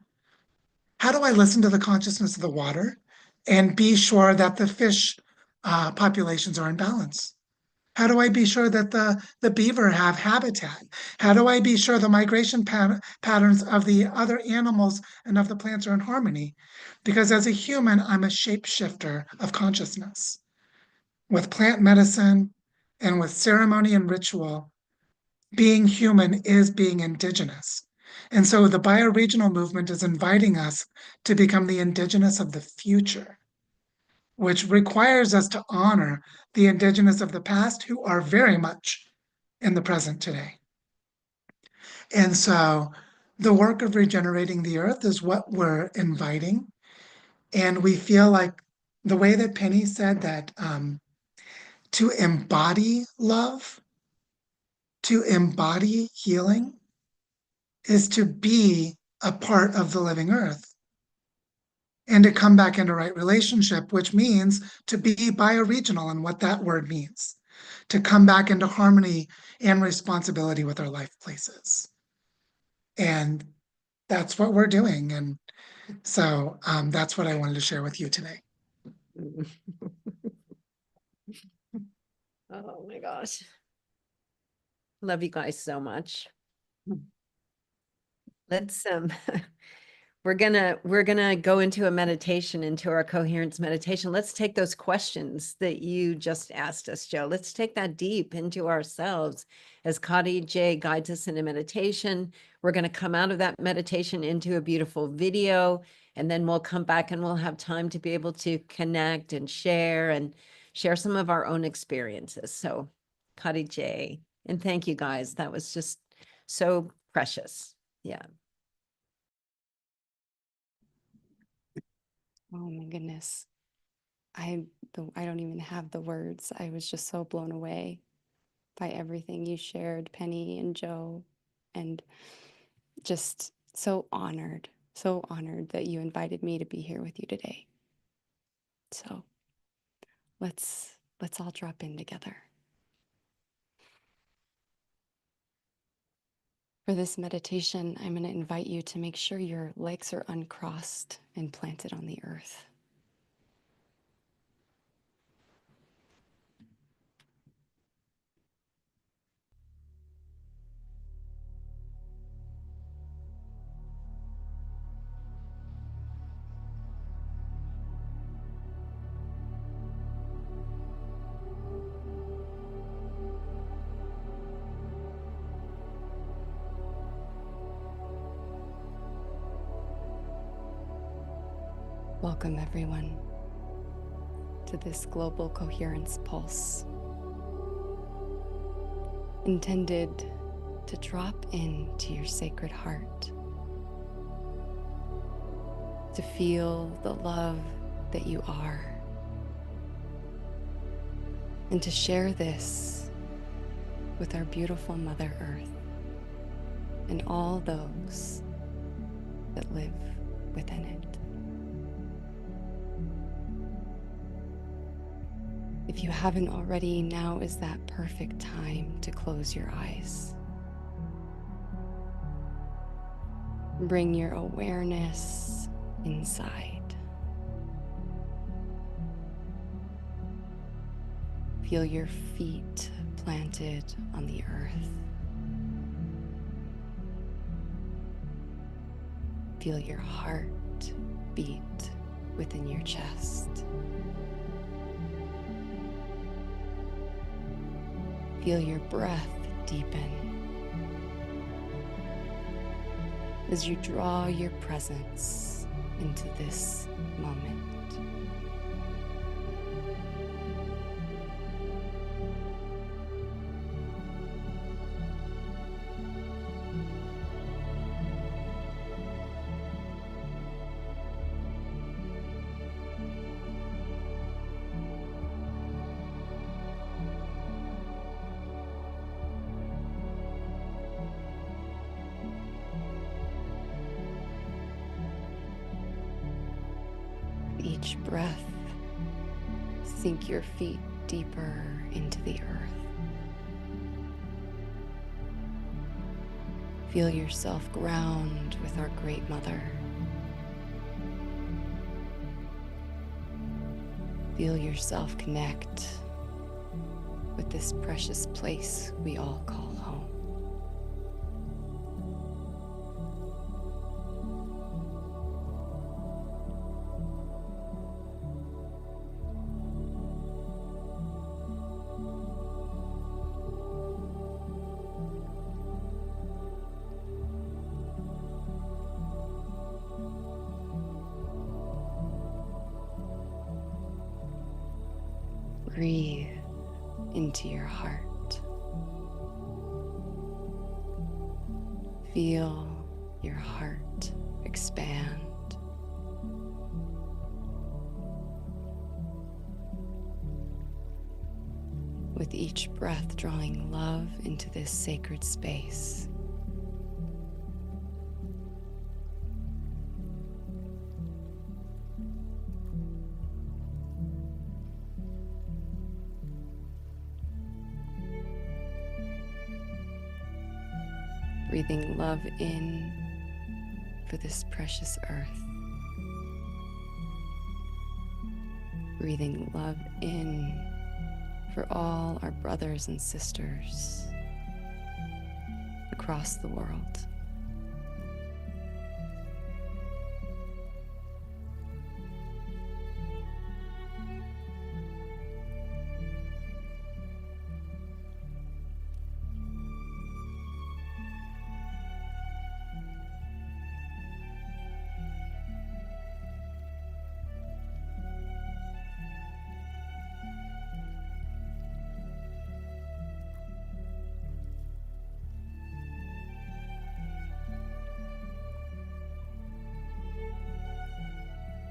S5: How do I listen to the consciousness of the water and be sure that the fish populations are in balance? How do I be sure that the beaver have habitat? How do I be sure the migration patterns of the other animals and of the plants are in harmony? Because as a human, I'm a shapeshifter of consciousness. With plant medicine and with ceremony and ritual, being human is being indigenous. And so the bioregional movement is inviting us to become the indigenous of the future, which requires us to honor the indigenous of the past who are very much in the present today. And so the work of regenerating the earth is what we're inviting. And we feel like the way that Penny said that to embody love, to embody healing, is to be a part of the living earth and to come back into right relationship, which means to be bioregional and what that word means, to come back into harmony and responsibility with our life places. And that's what we're doing. And so that's what I wanted to share with you today.
S2: Oh my gosh. Love you guys so much. Let's we're gonna go into a meditation, into our coherence meditation. Let's take those questions that you just asked us, Joe. Let's take that deep into ourselves as Kadi J guides us in a meditation. We're going to come out of that meditation into a beautiful video, and then we'll come back and we'll have time to be able to connect and share some of our own experiences. So Kadi J, and thank you guys. That was just so precious. Yeah.
S3: Oh my goodness. I don't even have the words. I was just so blown away by everything you shared, Penny and Joe, and just so honored that you invited me to be here with you today. So let's all drop in together. For this meditation, I'm going to invite you to make sure your legs are uncrossed and planted on the earth. Welcome, everyone, to this global coherence pulse, intended to drop into your sacred heart, to feel the love that you are, and to share this with our beautiful Mother Earth and all those that live within it. If you haven't already, now is that perfect time to close your eyes. Bring your awareness inside. Feel your feet planted on the earth. Feel your heart
S6: beat within your chest. Feel your breath deepen as you draw your presence into this moment. With each breath, sink your feet deeper into the earth. Feel yourself ground with our Great Mother. Feel yourself connect with this precious place we all call home. Breathe into your heart. Feel your heart expand. With each breath, drawing love into this sacred space. Breathing love in for this precious earth. Breathing love in for all our brothers and sisters across the world.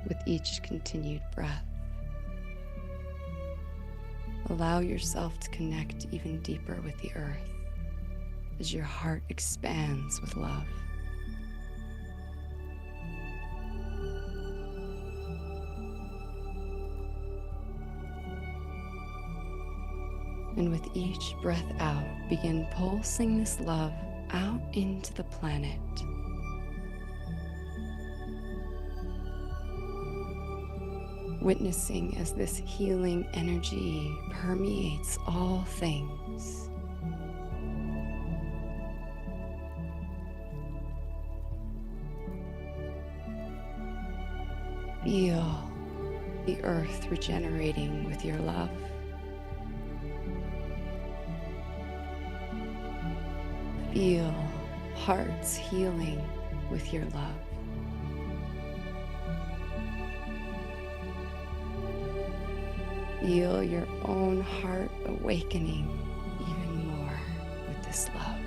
S6: With each continued breath, allow yourself to connect even deeper with the earth as your heart expands with love. And with each breath out, begin pulsing this love out into the planet. Witnessing as this healing energy permeates all things. Feel the earth regenerating with your love. Feel hearts healing with your love. Feel your own heart awakening even more with this love.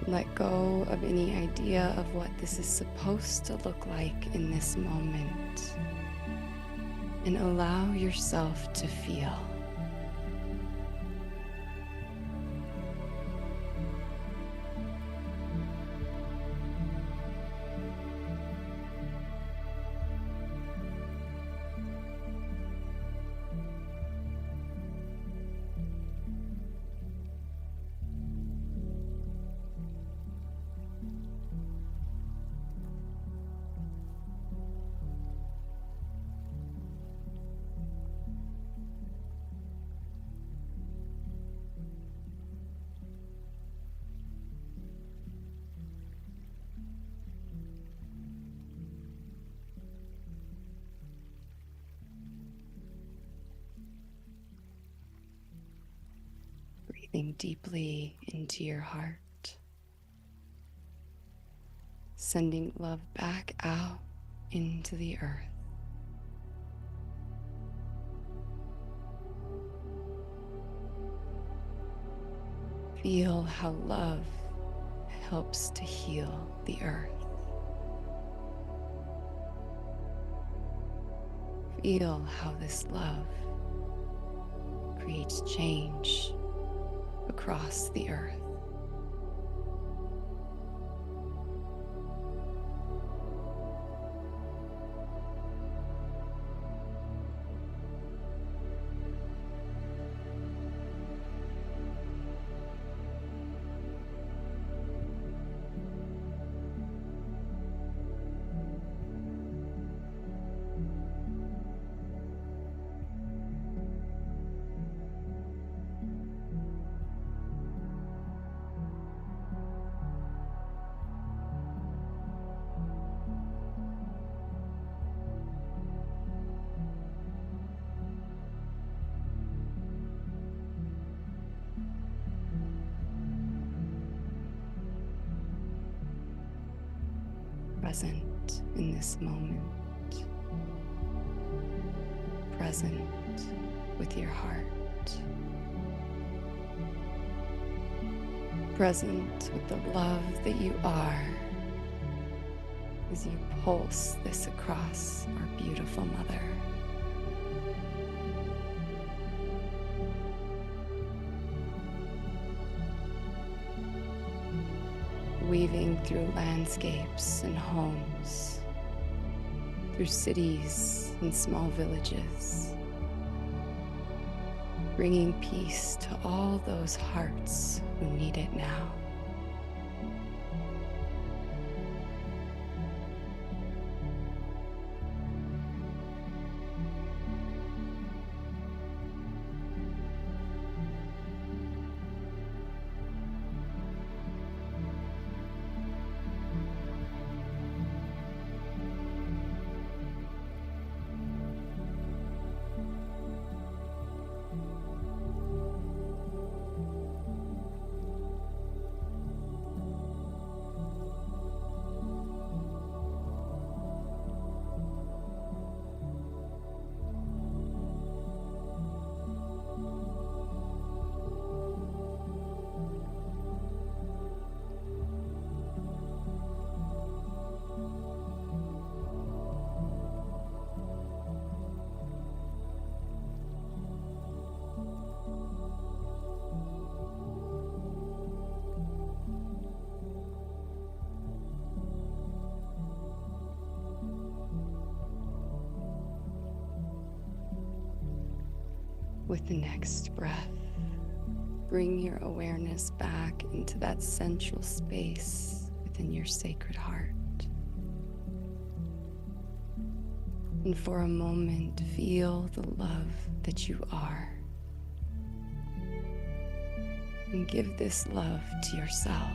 S6: Let go of any idea of what this is supposed to look like in this moment, and allow yourself to feel. Breathing deeply into your heart, sending love back out into the earth. Feel how love helps to heal the earth. Feel how this love creates change across the earth. Present in this moment, present with your heart, present with the love that you are as you pulse this across our beautiful mother. Weaving through landscapes and homes, through cities and small villages, bringing peace to all those hearts who need it now. With the next breath, bring your awareness back into that central space within your sacred heart. And for a moment, feel the love that you are. And give this love to yourself.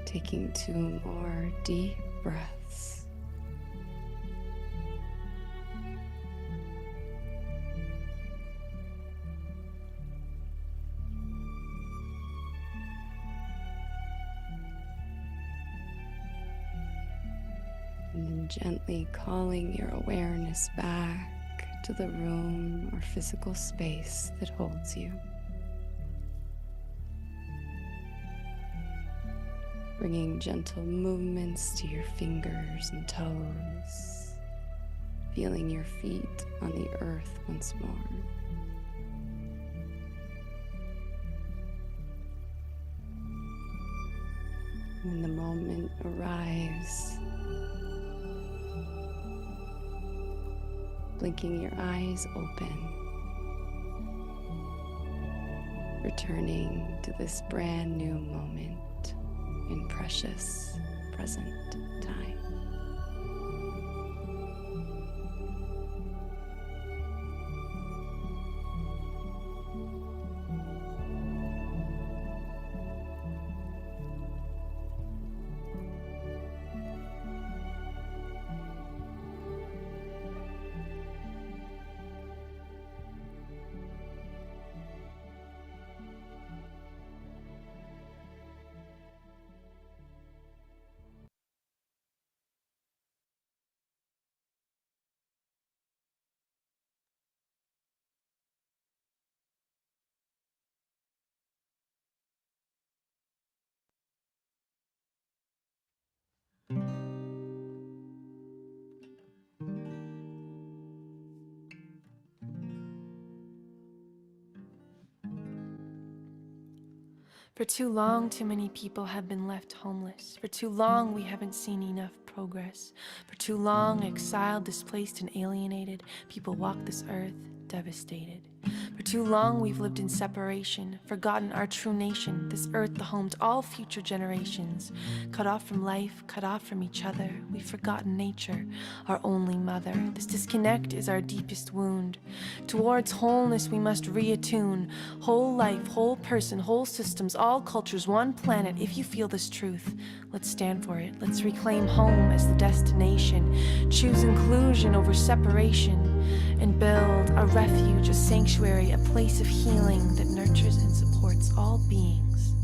S6: Taking 2 more deep breaths. And then gently calling your awareness back to the room or physical space that holds you. Bringing gentle movements to your fingers and toes, feeling your feet on the earth once more. When the moment arrives, blinking your eyes open, returning to this brand new moment in precious present time.
S3: For too long, too many people have been left homeless. For too long, we haven't seen enough progress. For too long, exiled, displaced, and alienated, people walk this earth devastated. For too long, we've lived in separation, forgotten our true nation, this earth the home to all future generations. Cut off from life, cut off from each other, we've forgotten nature, our only mother. This disconnect is our deepest wound. Towards wholeness, we must reattune. Whole life, whole person, whole systems, all cultures, one planet. If you feel this truth, let's stand for it. Let's reclaim home as the destination. Choose inclusion over separation. And build a refuge, a sanctuary, a place of healing that nurtures and supports all beings.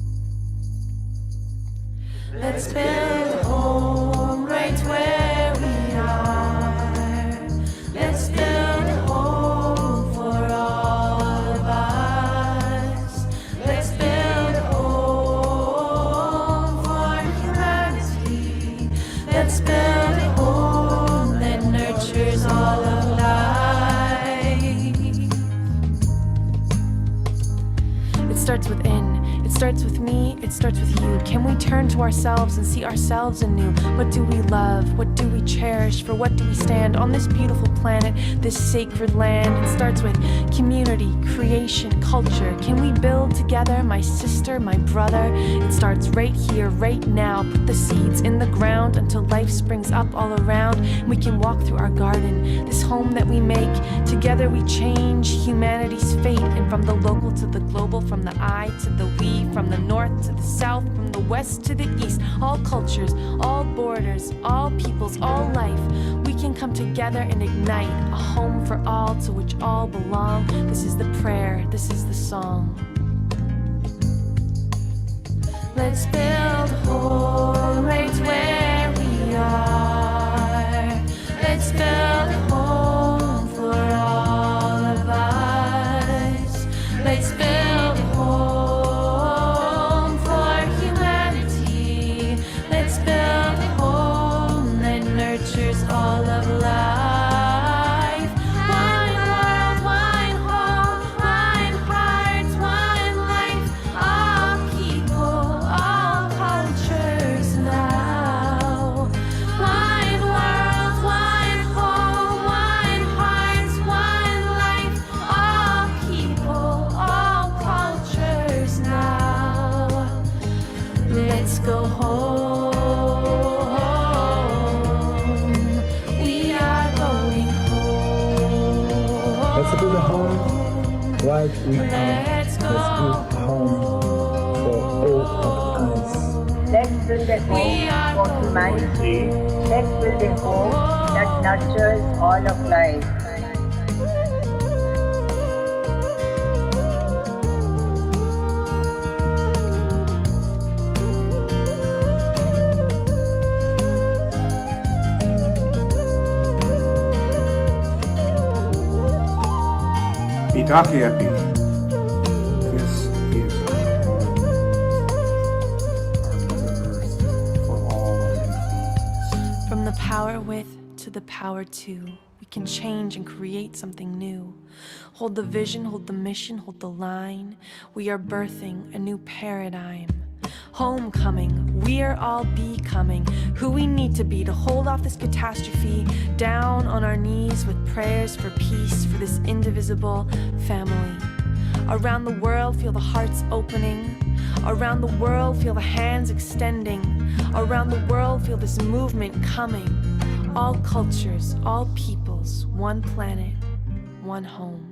S3: Let's build a home right where we are. Let's build a home for all of us. Let's build a home for humanity. Let's build a home that nurtures all of life. It starts within. It starts with me, it starts with you. Can we turn to ourselves and see ourselves anew? What do we love? What do we cherish? For what do we stand on this beautiful planet, this sacred land? It starts with community, creation, culture. Can we build together, my sister, my brother? It starts right here, right now. Put the seeds in the ground until life springs up all around. We can walk through our garden, this home that we make. Together we change humanity's fate. And from the local to the global, from the I to the we, from the north to the south, from the west to the east, all cultures, all borders, all peoples, all life, we can come together and ignite a home for all to which all belong. This is the prayer, this is the song. Let's build a home right where we are. Let's build a home for all of us. Let's build a home for humanity. Let's build a home that nurtures all of life. One world, one home, one heart, one life. All people, all cultures now. One world, one home, one heart, one life. All people, all cultures now. Let's go home. We are going home.
S7: Let's build a home right we are.
S3: Let's go
S7: Let's build a home for all of us.
S8: Let's build a
S3: We
S8: home
S3: are
S8: for humanity. Let's build a home that nurtures all of life.
S7: Itakeapi. This is our home, our Mother Earth, for all living beings.
S3: From the power with to the power to, we can change and create something new. Hold the vision, hold the mission, hold the line. We are birthing a new paradigm. Homecoming, we are all becoming who we need to be to hold off this catastrophe. Down on our knees with prayers for peace for this indivisible family. Around the world, feel the hearts opening. Around the world, feel the hands extending. Around the world, feel this movement coming. All cultures, all peoples, one planet, one home.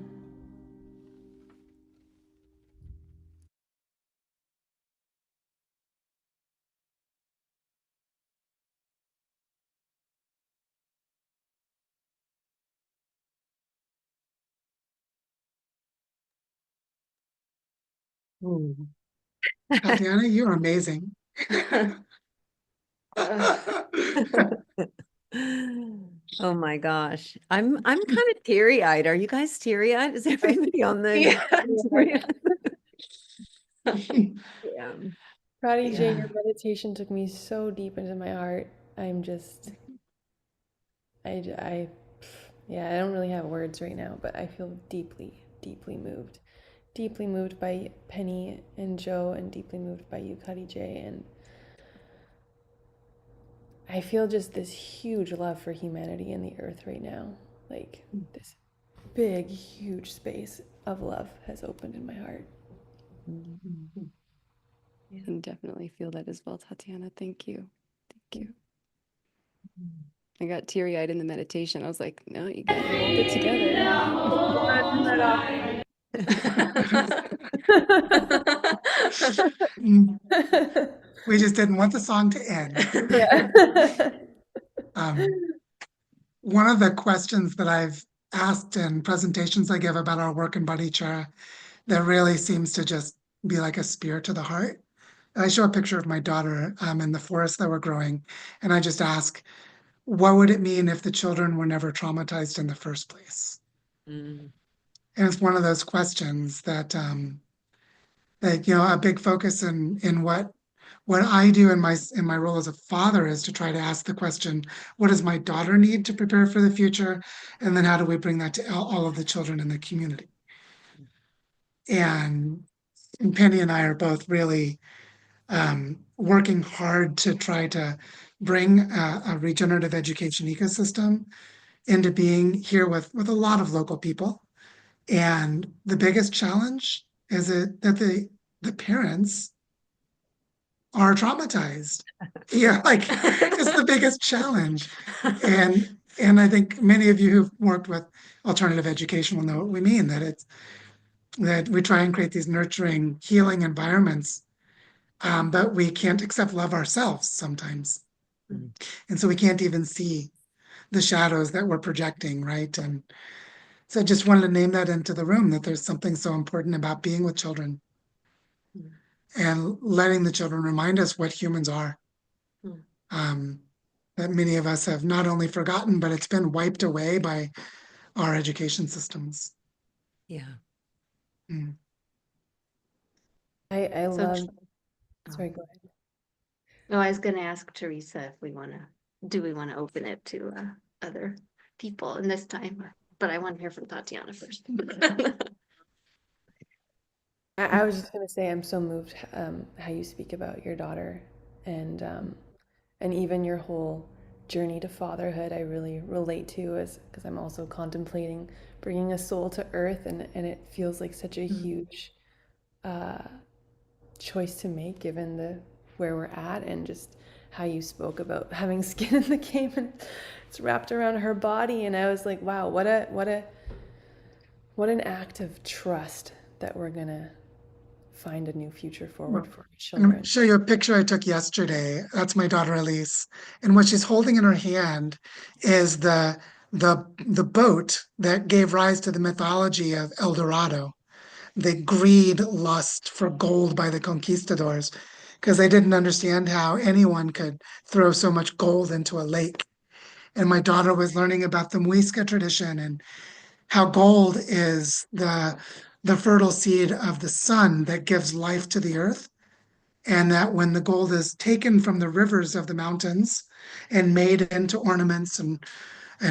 S5: Tatiana, you're amazing.
S2: Oh my gosh. I'm kind of teary-eyed. Are you guys teary-eyed? Is everybody on the
S4: Yeah.
S2: Yeah.
S3: Prati J,
S2: Yeah.
S3: your meditation took me so deep into my heart. I'm just, yeah, I don't really have words right now, but I feel deeply, deeply moved. deeply moved by Penny and Joe, and deeply moved by you, Cuddy J. And I feel just this huge love for humanity and the earth right now. Like this big, huge space of love has opened in my heart.
S6: I can definitely feel that as well, Tatiana. Thank you. Thank you. I got teary-eyed in the meditation. I was like, no, you gotta hold it together.
S5: We just didn't want the song to end.
S3: Yeah.
S5: One of the questions that I've asked in presentations I give about our work in bodhicitta that really seems to just be like a spear to the heart. I show a picture of my daughter in the forest that we're growing, and I just ask, what would it mean if the children were never traumatized in the first place? And it's one of those questions that a big focus in what I do in my role as a father is to try to ask the question, what does my daughter need to prepare for the future? And then how do we bring that to all of the children in the community? And Penny and I are both really working hard to try to bring a regenerative education ecosystem into being here with a lot of local people. And the biggest challenge is that the parents are traumatized. Yeah, like it's the biggest challenge. And I think many of you who've worked with alternative education will know what we mean, that we try and create these nurturing, healing environments, but we can't accept love ourselves sometimes. And so we can't even see the shadows that we're projecting, right? And so I just wanted to name that into the room, that there's something so important about being with children and letting the children remind us what humans are. That many of us have not only forgotten, but it's been wiped away by our education systems.
S2: Yeah.
S3: I
S4: So
S3: love, sorry, go ahead.
S4: No, I was going to ask Teresa if we want to open it to other people in this time, but I want to hear from Tatiana first.
S3: I was just gonna say I'm so moved how you speak about your daughter and even your whole journey to fatherhood. I really relate to, as because I'm also contemplating bringing a soul to earth, and it feels like such a huge choice to make given the where we're at, and just how you spoke about having skin in the game and it's wrapped around her body. And I was like, wow, what an act of trust that we're gonna find a new future forward for our
S5: I'm
S3: children.
S5: going to show you a picture I took yesterday. That's my daughter Elise, and what she's holding in her hand is the boat that gave rise to the mythology of El Dorado, the greed, lust for gold by the conquistadors, because they didn't understand how anyone could throw so much gold into a lake. And my daughter was learning about the Muisca tradition and how gold is the fertile seed of the sun that gives life to the earth. And that when the gold is taken from the rivers of the mountains and made into ornaments and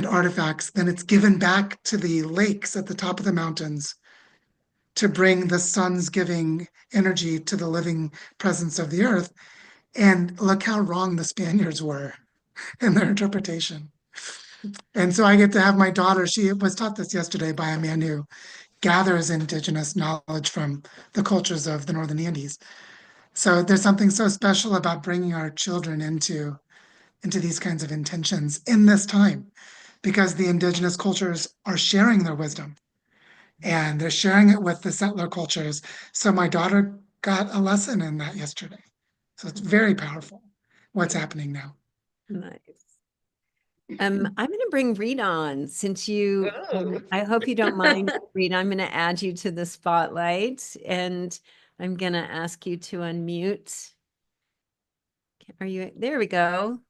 S5: artifacts, then it's given back to the lakes at the top of the mountains to bring the sun's giving energy to the living presence of the earth. And look how wrong the Spaniards were in their interpretation. And so I get to have my daughter, she was taught this yesterday by a man who gathers indigenous knowledge from the cultures of the Northern Andes. So there's something so special about bringing our children into these kinds of intentions in this time, because the indigenous cultures are sharing their wisdom and they're sharing it with the settler cultures. So my daughter got a lesson in that yesterday. So it's very powerful what's happening now.
S2: Nice. I'm going to bring Rita on since you, I hope you don't mind, Rita. I'm going to add you to the spotlight and I'm going to ask you to unmute. There we go.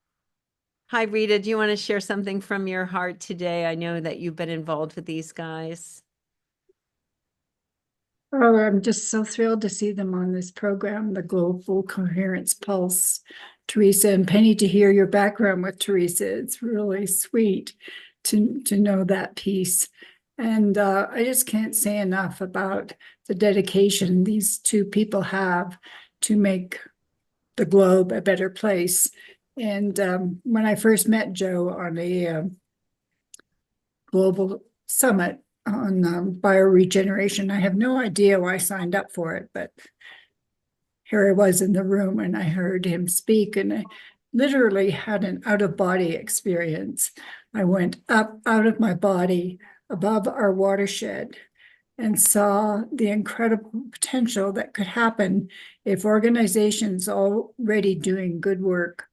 S2: Hi, Rita. Do you want to share something from your heart today? I know that you've been involved with these guys.
S9: Oh, I'm just so thrilled to see them on this program, the Global Coherence Pulse. Teresa and Penny, to hear your background with Teresa, it's really sweet to know that piece. And I just can't say enough about the dedication these two people have to make the globe a better place. And when I first met Joe on a global summit on bioregeneration, I have no idea why I signed up for it, but here I was in the room and I heard him speak, and I literally had an out-of-body experience. I went up out of my body above our watershed and saw the incredible potential that could happen if organizations already doing good work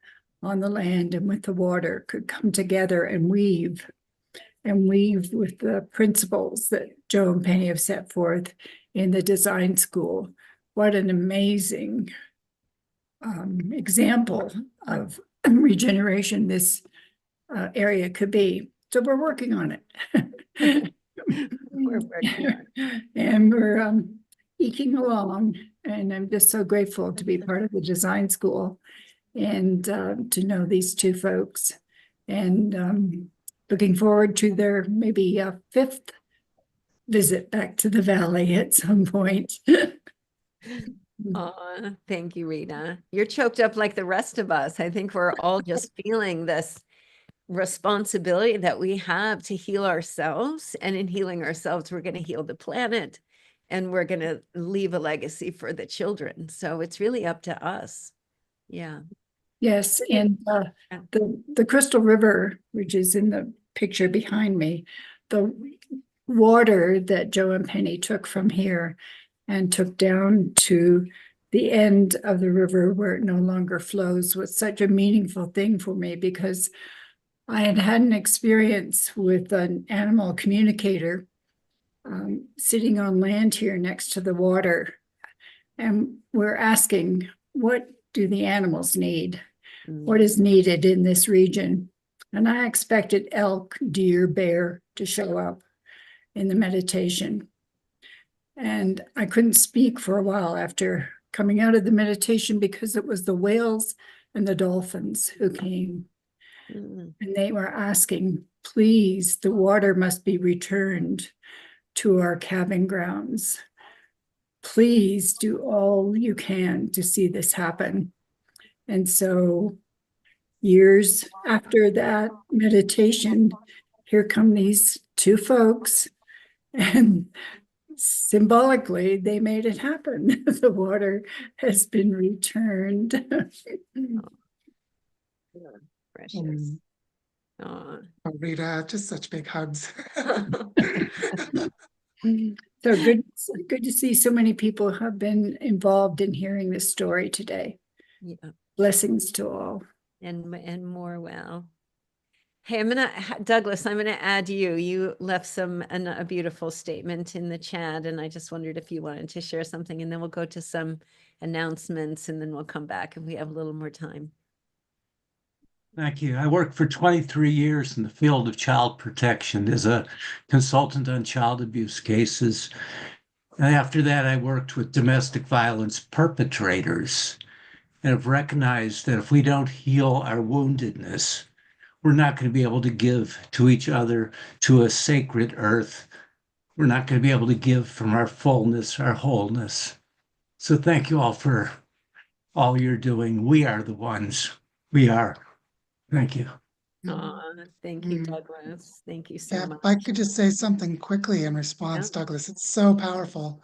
S9: on the land and with the water could come together and weave with the principles that Joe and Penny have set forth in the design school. What an amazing example of regeneration this area could be. So we're working on it.
S2: We're working on it.
S9: And we're eking along. And I'm just so grateful to be part of the design school and to know these two folks. And looking forward to their maybe fifth visit back to the valley at some point.
S2: Aw, thank you, Rita. You're choked up like the rest of us. I think we're all just feeling this responsibility that we have to heal ourselves. And in healing ourselves, we're going to heal the planet and we're going to leave a legacy for the children. So it's really up to us. Yeah.
S9: Yes, and the Crystal River, which is in the picture behind me, the water that Joe and Penny took from here and took down to the end of the river where it no longer flows was such a meaningful thing for me, because I had had an experience with an animal communicator sitting on land here next to the water. And we're asking, what do the animals need? What is needed in this region? And I expected elk, deer, bear to show up in the meditation. And I couldn't speak for a while after coming out of the meditation, because it was the whales and the dolphins who came. And they were asking, please, the water must be returned to our calving grounds. Please do all you can to see this happen. And so years after that meditation, here come these two folks, and symbolically, they made it happen. The water has been returned.
S2: Precious. Aw.
S5: Oh, Rita, just such big hugs.
S9: So good to see so many people have been involved in hearing this story today.
S2: Yeah.
S9: Blessings to all.
S2: And more well. Hey, Douglas, I'm gonna add you. You left a beautiful statement in the chat, and I just wondered if you wanted to share something, and then we'll go to some announcements, and then we'll come back if we have a little more time.
S10: Thank you. I worked for 23 years in the field of child protection as a consultant on child abuse cases. And after that, I worked with domestic violence perpetrators, and have recognized that if we don't heal our woundedness, we're not going to be able to give to each other, to a sacred earth. We're not going to be able to give from our fullness, our wholeness. So thank you all for all you're doing. We are the ones. We are. Thank you.
S2: Thank you, Douglas. Thank you so
S5: Yeah,
S2: much.
S5: if I could just say something quickly in response, Douglas, it's so powerful.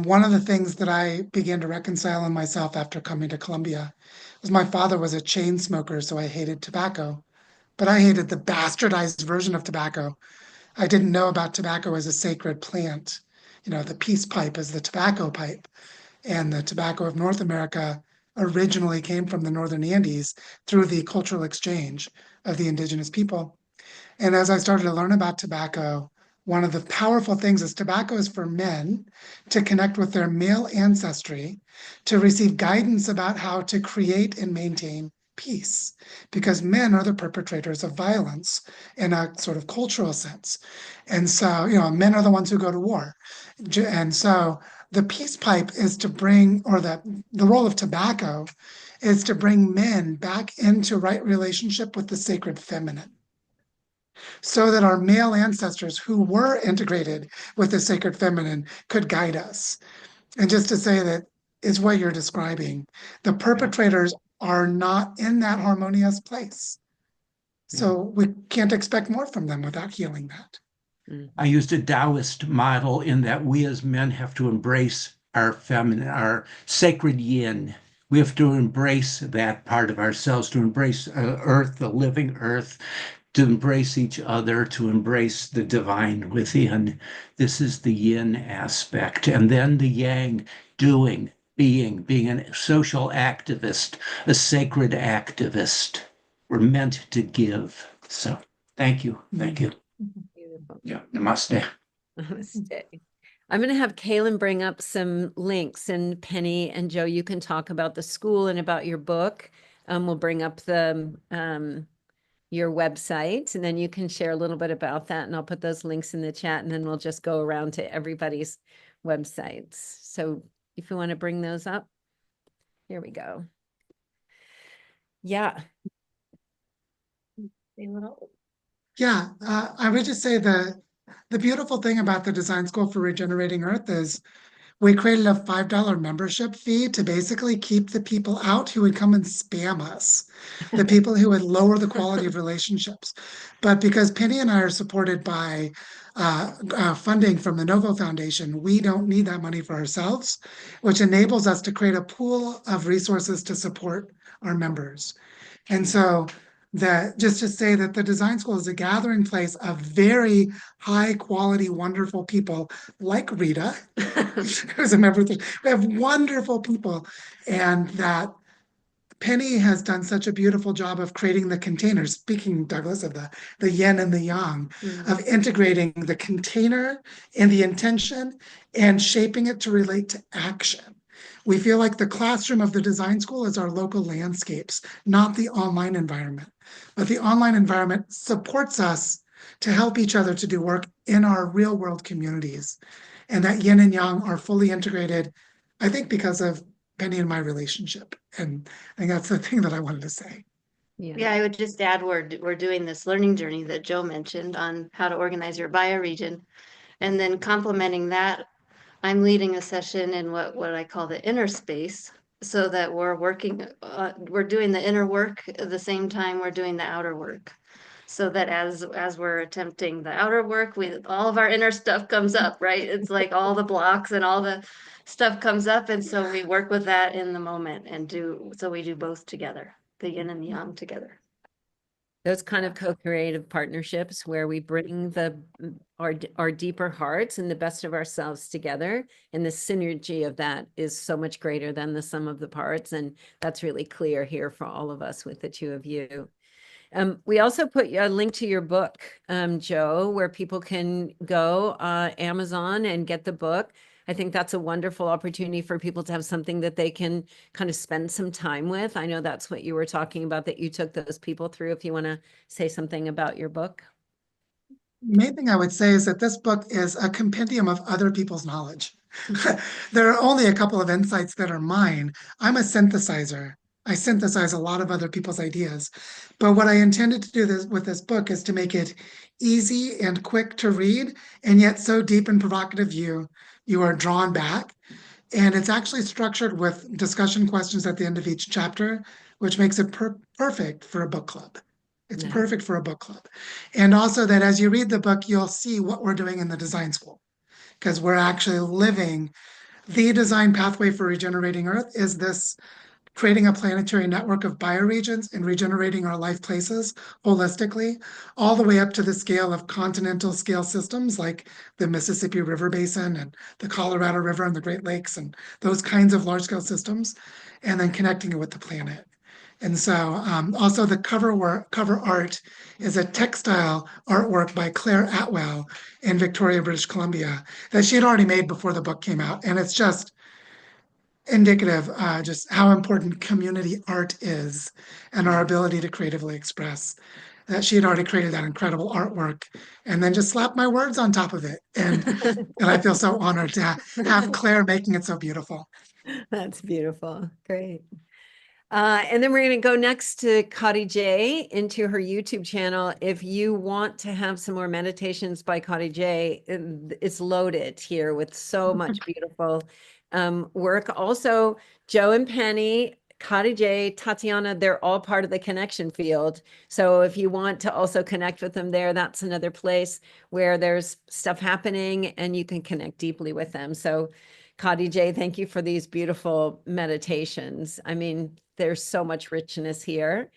S5: One of the things that I began to reconcile in myself after coming to Colombia was my father was a chain smoker, so I hated tobacco, but I hated the bastardized version of tobacco. I didn't know about tobacco as a sacred plant. You know, the peace pipe is the tobacco pipe, and the tobacco of North America originally came from the Northern Andes through the cultural exchange of the indigenous people. And as I started to learn about tobacco, one of the powerful things is tobacco is for men to connect with their male ancestry, to receive guidance about how to create and maintain peace, because men are the perpetrators of violence in a sort of cultural sense. And so, you know, men are the ones who go to war. And so the peace pipe is to bring, or the role of tobacco is to bring men back into right relationship with the sacred feminine. so that our male ancestors who were integrated with the sacred feminine could guide us. And just to say that is what you're describing. The perpetrators are not in that harmonious place. So we can't expect more from them without healing that.
S10: I used a Taoist model in that we as men have to embrace our feminine, our sacred yin. We have to embrace that part of ourselves, to embrace earth, the living earth, to embrace each other, to embrace the divine within. This is the yin aspect. And then the yang, doing, being a social activist, a sacred activist. We're meant to give. So thank you. Thank you.
S2: Beautiful.
S10: Yeah, namaste.
S2: Namaste. I'm going to have Kaylin bring up some links, and Penny and Joe, you can talk about the school and about your book. We'll bring up the your website, and then you can share a little bit about that, and I'll put those links in the chat, and then we'll just go around to everybody's websites. So if you want to bring those up, here we go. Yeah.
S5: Yeah, I would just say the beautiful thing about the Design School for Regenerating Earth is we created a $5 membership fee to basically keep the people out who would come and spam us, the people who would lower the quality of relationships. But because Penny and I are supported by funding from the Novo Foundation, we don't need that money for ourselves, which enables us to create a pool of resources to support our members. And so that just to say that the design school is a gathering place of very high quality, wonderful people like Rita, who's a member of the, we have wonderful people, and that Penny has done such a beautiful job of creating the containers. Speaking, Douglas, of the yin and the yang, of integrating the container and the intention and shaping it to relate to action. We feel like the classroom of the design school is our local landscapes, not the online environment. But the online environment supports us to help each other to do work in our real world communities. And that yin and yang are fully integrated, I think, because of Penny and my relationship. And I think that's the thing that I wanted to say.
S4: Yeah, I would just add we're doing this learning journey that Joe mentioned on how to organize your bioregion. And then complementing that, I'm leading a session in what I call the inner space, so that we're working, we're doing the inner work at the same time we're doing the outer work. So that as we're attempting the outer work, all of our inner stuff comes up, right? It's like all the blocks and all the stuff comes up, and so we work with that in the moment and we do both together, the yin and the yang together.
S2: Those kind of co-creative partnerships where we bring our deeper hearts and the best of ourselves together, and the synergy of that is so much greater than the sum of the parts, and that's really clear here for all of us with the two of you. We also put a link to your book, Joe, where people can go Amazon and get the book. I think that's a wonderful opportunity for people to have something that they can kind of spend some time with. I know that's what you were talking about, that you took those people through. If you want to say something about your book.
S5: The main thing I would say is that this book is a compendium of other people's knowledge. There are only a couple of insights that are mine. I'm a synthesizer. I synthesize a lot of other people's ideas. But what I intended to do with this book is to make it easy and quick to read, and yet so deep and provocative you are drawn back. And it's actually structured with discussion questions at the end of each chapter, which makes it perfect for a book club. It's perfect for a book club. And also that as you read the book, you'll see what we're doing in the design school, because we're actually living the design pathway for regenerating Earth is this creating a planetary network of bioregions and regenerating our life places holistically, all the way up to the scale of continental scale systems like the Mississippi River Basin and the Colorado River and the Great Lakes and those kinds of large scale systems, and then connecting it with the planet. And so also the cover art is a textile artwork by Claire Atwell in Victoria, British Columbia, that she had already made before the book came out. And it's just indicative just how important community art is and our ability to creatively express. That she had already created that incredible artwork and then just slapped my words on top of it. And I feel so honored to have Claire making it so beautiful.
S2: That's beautiful. Great. And then we're going to go next to Kati J into her YouTube channel. If you want to have some more meditations by Kati J, it's loaded here with so much beautiful work. Also, Joe and Penny, Kati J, Tatiana, they're all part of the connection field. So if you want to also connect with them there, that's another place where there's stuff happening and you can connect deeply with them. So Kati J, thank you for these beautiful meditations. I mean, there's so much richness here.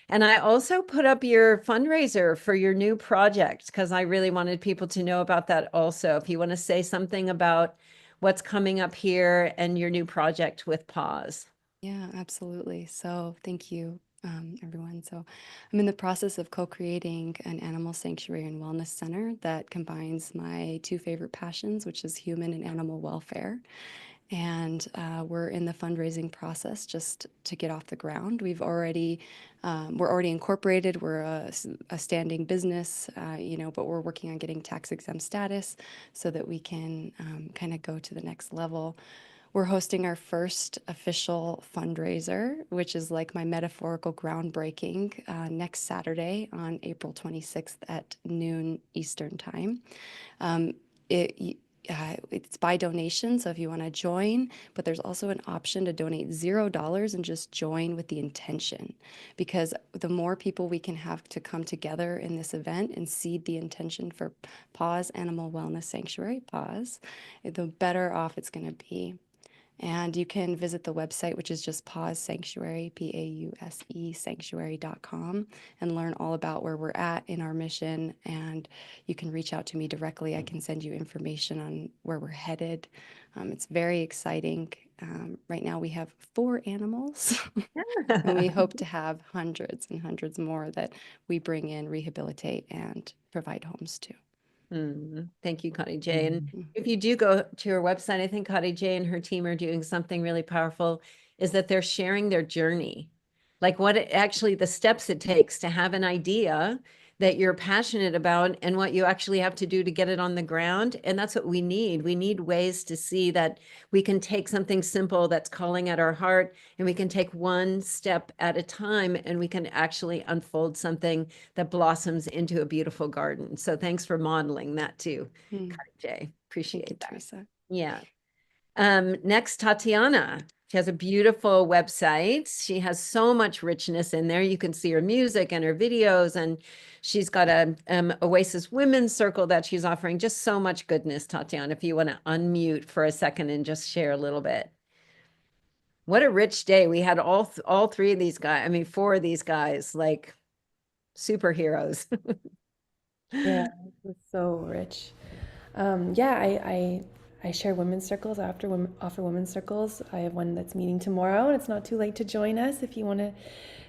S2: And I also put up your fundraiser for your new project because I really wanted people to know about that also. If you want to say something about what's coming up here and your new project with Pause.
S6: Yeah, absolutely. So thank you, everyone. So I'm in the process of co-creating an animal sanctuary and wellness center that combines my two favorite passions, which is human and animal welfare. And we're in the fundraising process just to get off the ground. We're already incorporated. We're a standing business, but we're working on getting tax exempt status so that we can kind of go to the next level. We're hosting our first official fundraiser, which is like my metaphorical groundbreaking next Saturday on April 26th at noon Eastern time. It's by donation, so if you want to join, but there's also an option to donate $0 and just join with the intention, because the more people we can have to come together in this event and seed the intention for Pause Animal Wellness Sanctuary, Pause, the better off it's going to be. And you can visit the website, which is just Pause Sanctuary, Pause sanctuary.com, and learn all about where we're at in our mission. And you can reach out to me directly. I can send you information on where we're headed. It's very exciting. Right now we have 4 animals, and we hope to have hundreds and hundreds more that we bring in, rehabilitate, and provide homes to.
S2: Thank you, Kati J. And if you do go to her website, I think Kati J and her team are doing something really powerful, is that they're sharing their journey, like what actually the steps it takes to have an idea that you're passionate about and what you actually have to do to get it on the ground. And that's what we need. We need ways to see that we can take something simple that's calling at our heart, and we can take one step at a time, and we can actually unfold something that blossoms into a beautiful garden. So thanks for modeling that too, Kati J. Appreciate
S6: Thank you,
S2: that.
S6: Teresa.
S2: Yeah. Next, Tatiana. She has a beautiful website. She has so much richness in there. You can see her music and her videos, and she's got a Oasis Women's Circle that she's offering. Just so much goodness, Tatiana. If you want to unmute for a second and just share a little bit. What a rich day. We had all 3 of these guys. I mean, 4 of these guys, like superheroes.
S3: Yeah, it was so rich. I share women's circles. I offer women's circles. I have one that's meeting tomorrow, and it's not too late to join us if you want to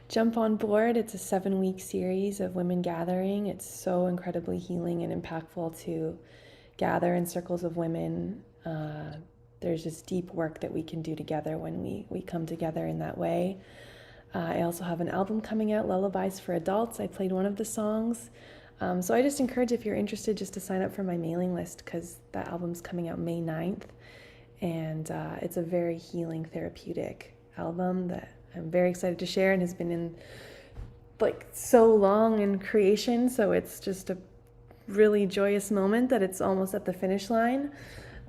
S3: jump on board. It's a 7-week series of women gathering. It's so incredibly healing and impactful to gather in circles of women. There's just deep work that we can do together when we come together in that way. I also have an album coming out, Lullabies for Adults. I played one of the songs. So I just encourage, if you're interested, just to sign up for my mailing list, because that album's coming out May 9th. And it's a very healing, therapeutic album that I'm very excited to share, and has been in like so long in creation. So it's just a really joyous moment that it's almost at the finish line.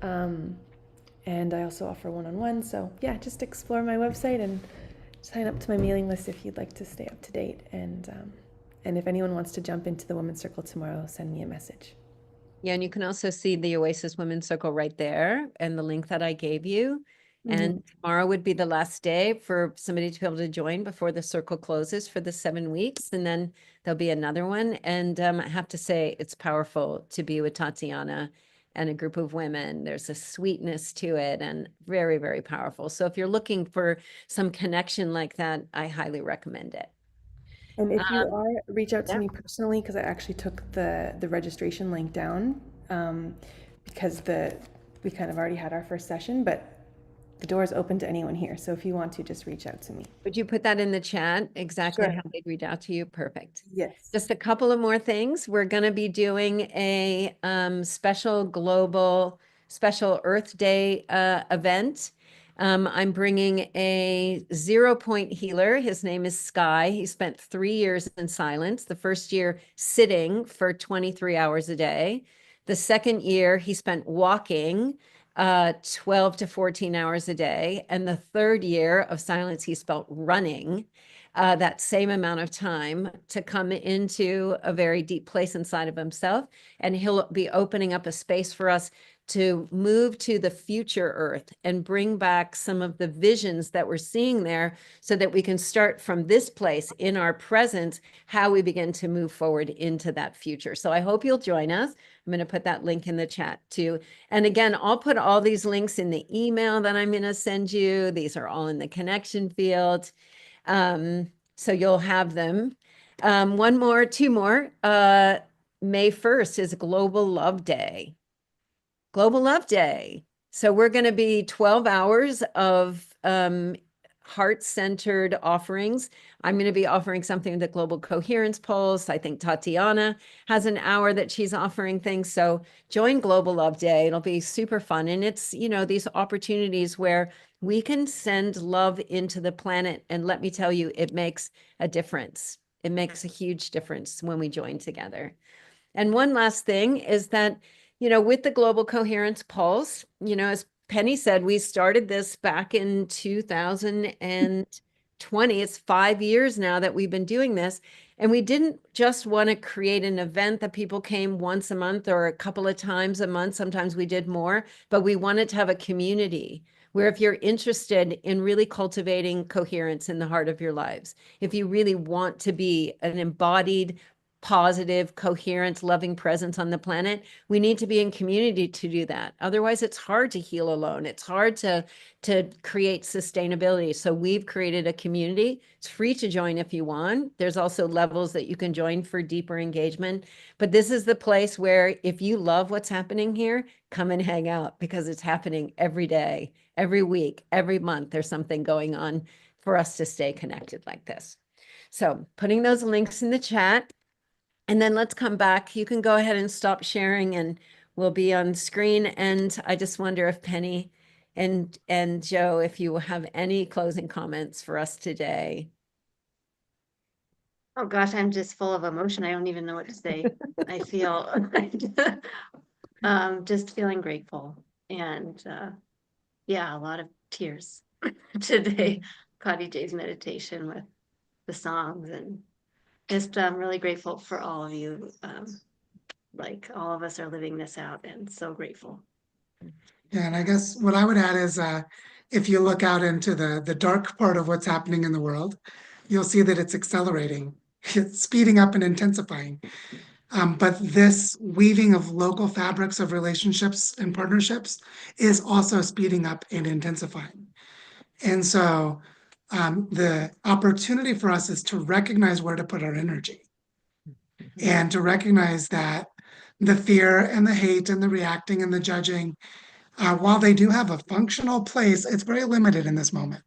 S3: And I also offer one-on-one. So yeah, just explore my website and sign up to my mailing list if you'd like to stay up to date. And if anyone wants to jump into the Women's Circle tomorrow, send me a message.
S2: Yeah, and you can also see the Oasis Women's Circle right there and the link that I gave you. And tomorrow would be the last day for somebody to be able to join before the circle closes for the 7 weeks. And then there'll be another one. And I have to say, it's powerful to be with Tatiana and a group of women. There's a sweetness to it and very, very powerful. So if you're looking for some connection like that, I highly recommend it.
S3: And if you are, reach out to me personally, because I actually took the registration link down because we kind of already had our first session, but the door is open to anyone here. So if you want to, just reach out to me.
S2: Would you put that in the chat, exactly
S3: Sure.
S2: how they'd reach out to you? Perfect.
S3: Yes.
S2: Just a couple of more things. We're going to be doing a special Earth Day event. I'm bringing a 0-point healer. His name is Sky. He spent 3 years in silence. The first year sitting for 23 hours a day. The second year he spent walking 12 to 14 hours a day. And the third year of silence he spent running that same amount of time to come into a very deep place inside of himself. And he'll be opening up a space for us to move to the future Earth and bring back some of the visions that we're seeing there so that we can start from this place in our present, how we begin to move forward into that future. So I hope you'll join us. I'm going to put that link in the chat too. And again, I'll put all these links in the email that I'm going to send you. These are all in the connection field. So you'll have them. Two more. May 1st is Global Love Day. Global Love Day. So we're going to be 12 hours of heart-centered offerings. I'm going to be offering something to Global Coherence Pulse. I think Tatiana has an hour that she's offering things. So join Global Love Day. It'll be super fun. And it's, you know, these opportunities where we can send love into the planet. And let me tell you, it makes a difference. It makes a huge difference when we join together. And one last thing is that, you know, with the Global Coherence Pulse, you know, as Penny said, we started this back in 2020. It's 5 years now that we've been doing this. And we didn't just want to create an event that people came once a month or a couple of times a month. Sometimes we did more, but we wanted to have a community where if you're interested in really cultivating coherence in the heart of your lives, if you really want to be an embodied, positive, coherent, loving presence on the planet, we need to be in community to do that. Otherwise, it's hard to heal alone. It's hard to create sustainability. So we've created a community. It's free to join if you want. There's also levels that you can join for deeper engagement. But this is the place where if you love what's happening here, come and hang out because it's happening every day, every week, every month. There's something going on for us to stay connected like this. So putting those links in the chat. And then let's come back. You can go ahead and stop sharing and we'll be on screen. And I just wonder if Penny and Joe, if you have any closing comments for us today.
S4: Oh gosh, I'm just full of emotion. I don't even know what to say. I feel just feeling grateful and yeah, a lot of tears today. Kadi J's meditation with the songs and just really grateful for all of you. Like all of us are living this out and so grateful.
S5: Yeah, and I guess what I would add is if you look out into the dark part of what's happening in the world, you'll see that it's accelerating, it's speeding up and intensifying. But this weaving of local fabrics of relationships and partnerships is also speeding up and intensifying. And so the opportunity for us is to recognize where to put our energy and to recognize that the fear and the hate and the reacting and the judging, while they do have a functional place, it's very limited in this moment.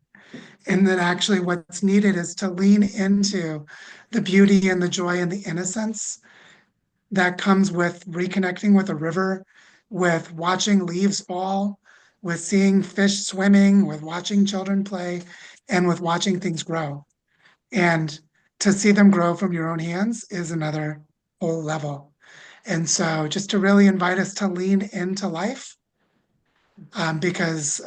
S5: And that actually what's needed is to lean into the beauty and the joy and the innocence that comes with reconnecting with a river, with watching leaves fall, with seeing fish swimming, with watching children play, and with watching things grow. And to see them grow from your own hands is another whole level. And so just to really invite us to lean into life, because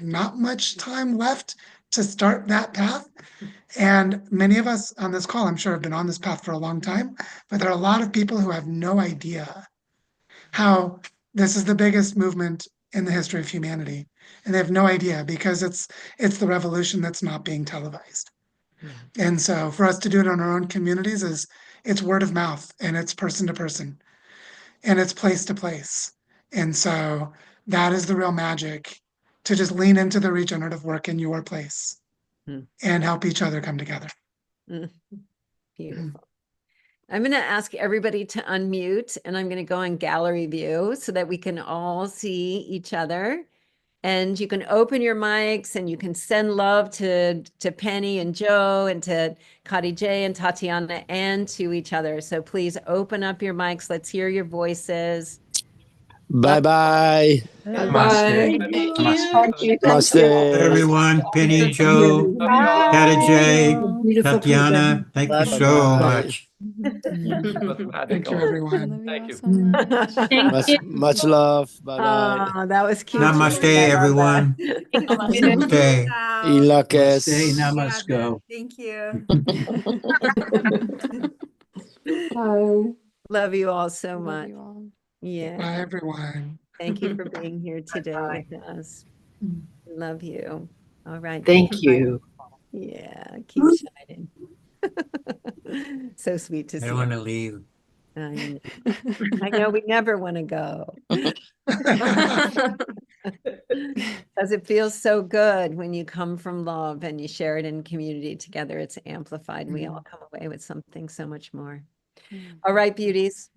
S5: not much time left to start that path. And many of us on this call, I'm sure, have been on this path for a long time, but there are a lot of people who have no idea how this is the biggest movement in the history of humanity. And they have no idea because it's the revolution that's not being televised. And so for us to do it in our own communities it's word of mouth and it's person to person and it's place to place. And so that is the real magic, to just lean into the regenerative work in your place and help each other come together.
S2: Beautiful. I'm going to ask everybody to unmute and I'm going to go in gallery view so that we can all see each other. And you can open your mics and you can send love to Penny and Joe and to Kadi J and Tatiana and to each other. So please open up your mics. Let's hear your voices.
S11: Bye-bye.
S9: Bye.
S11: Namaste.
S10: Everyone, Penny, Joe, Kata J,
S9: Beautiful
S10: Tatiana,
S9: program.
S10: thank you
S11: Bye.
S10: so
S11: Bye.
S10: much.
S5: Thank you, everyone.
S6: Love you all so much.
S11: Much love. Bye-bye.
S2: Oh, that was cute.
S10: Namaste,
S2: Julie. I love
S10: everyone.
S2: that.
S10: Namaste.
S11: Ilakes.
S10: Namaste, namasko.
S12: Thank you.
S2: Love you all so
S6: Love
S2: much.
S6: you all.
S2: Yeah.
S5: Bye, everyone.
S2: Thank you for being here today with us. Love you. All right.
S13: Thank you.
S2: Yeah. Keep shining. So sweet to
S10: I
S2: see
S10: don't
S2: you.
S10: want to leave.
S2: I know we never want to go. Because it feels so good when you come from love and you share it in community together. It's amplified. We all come away with something so much more. All right, beauties.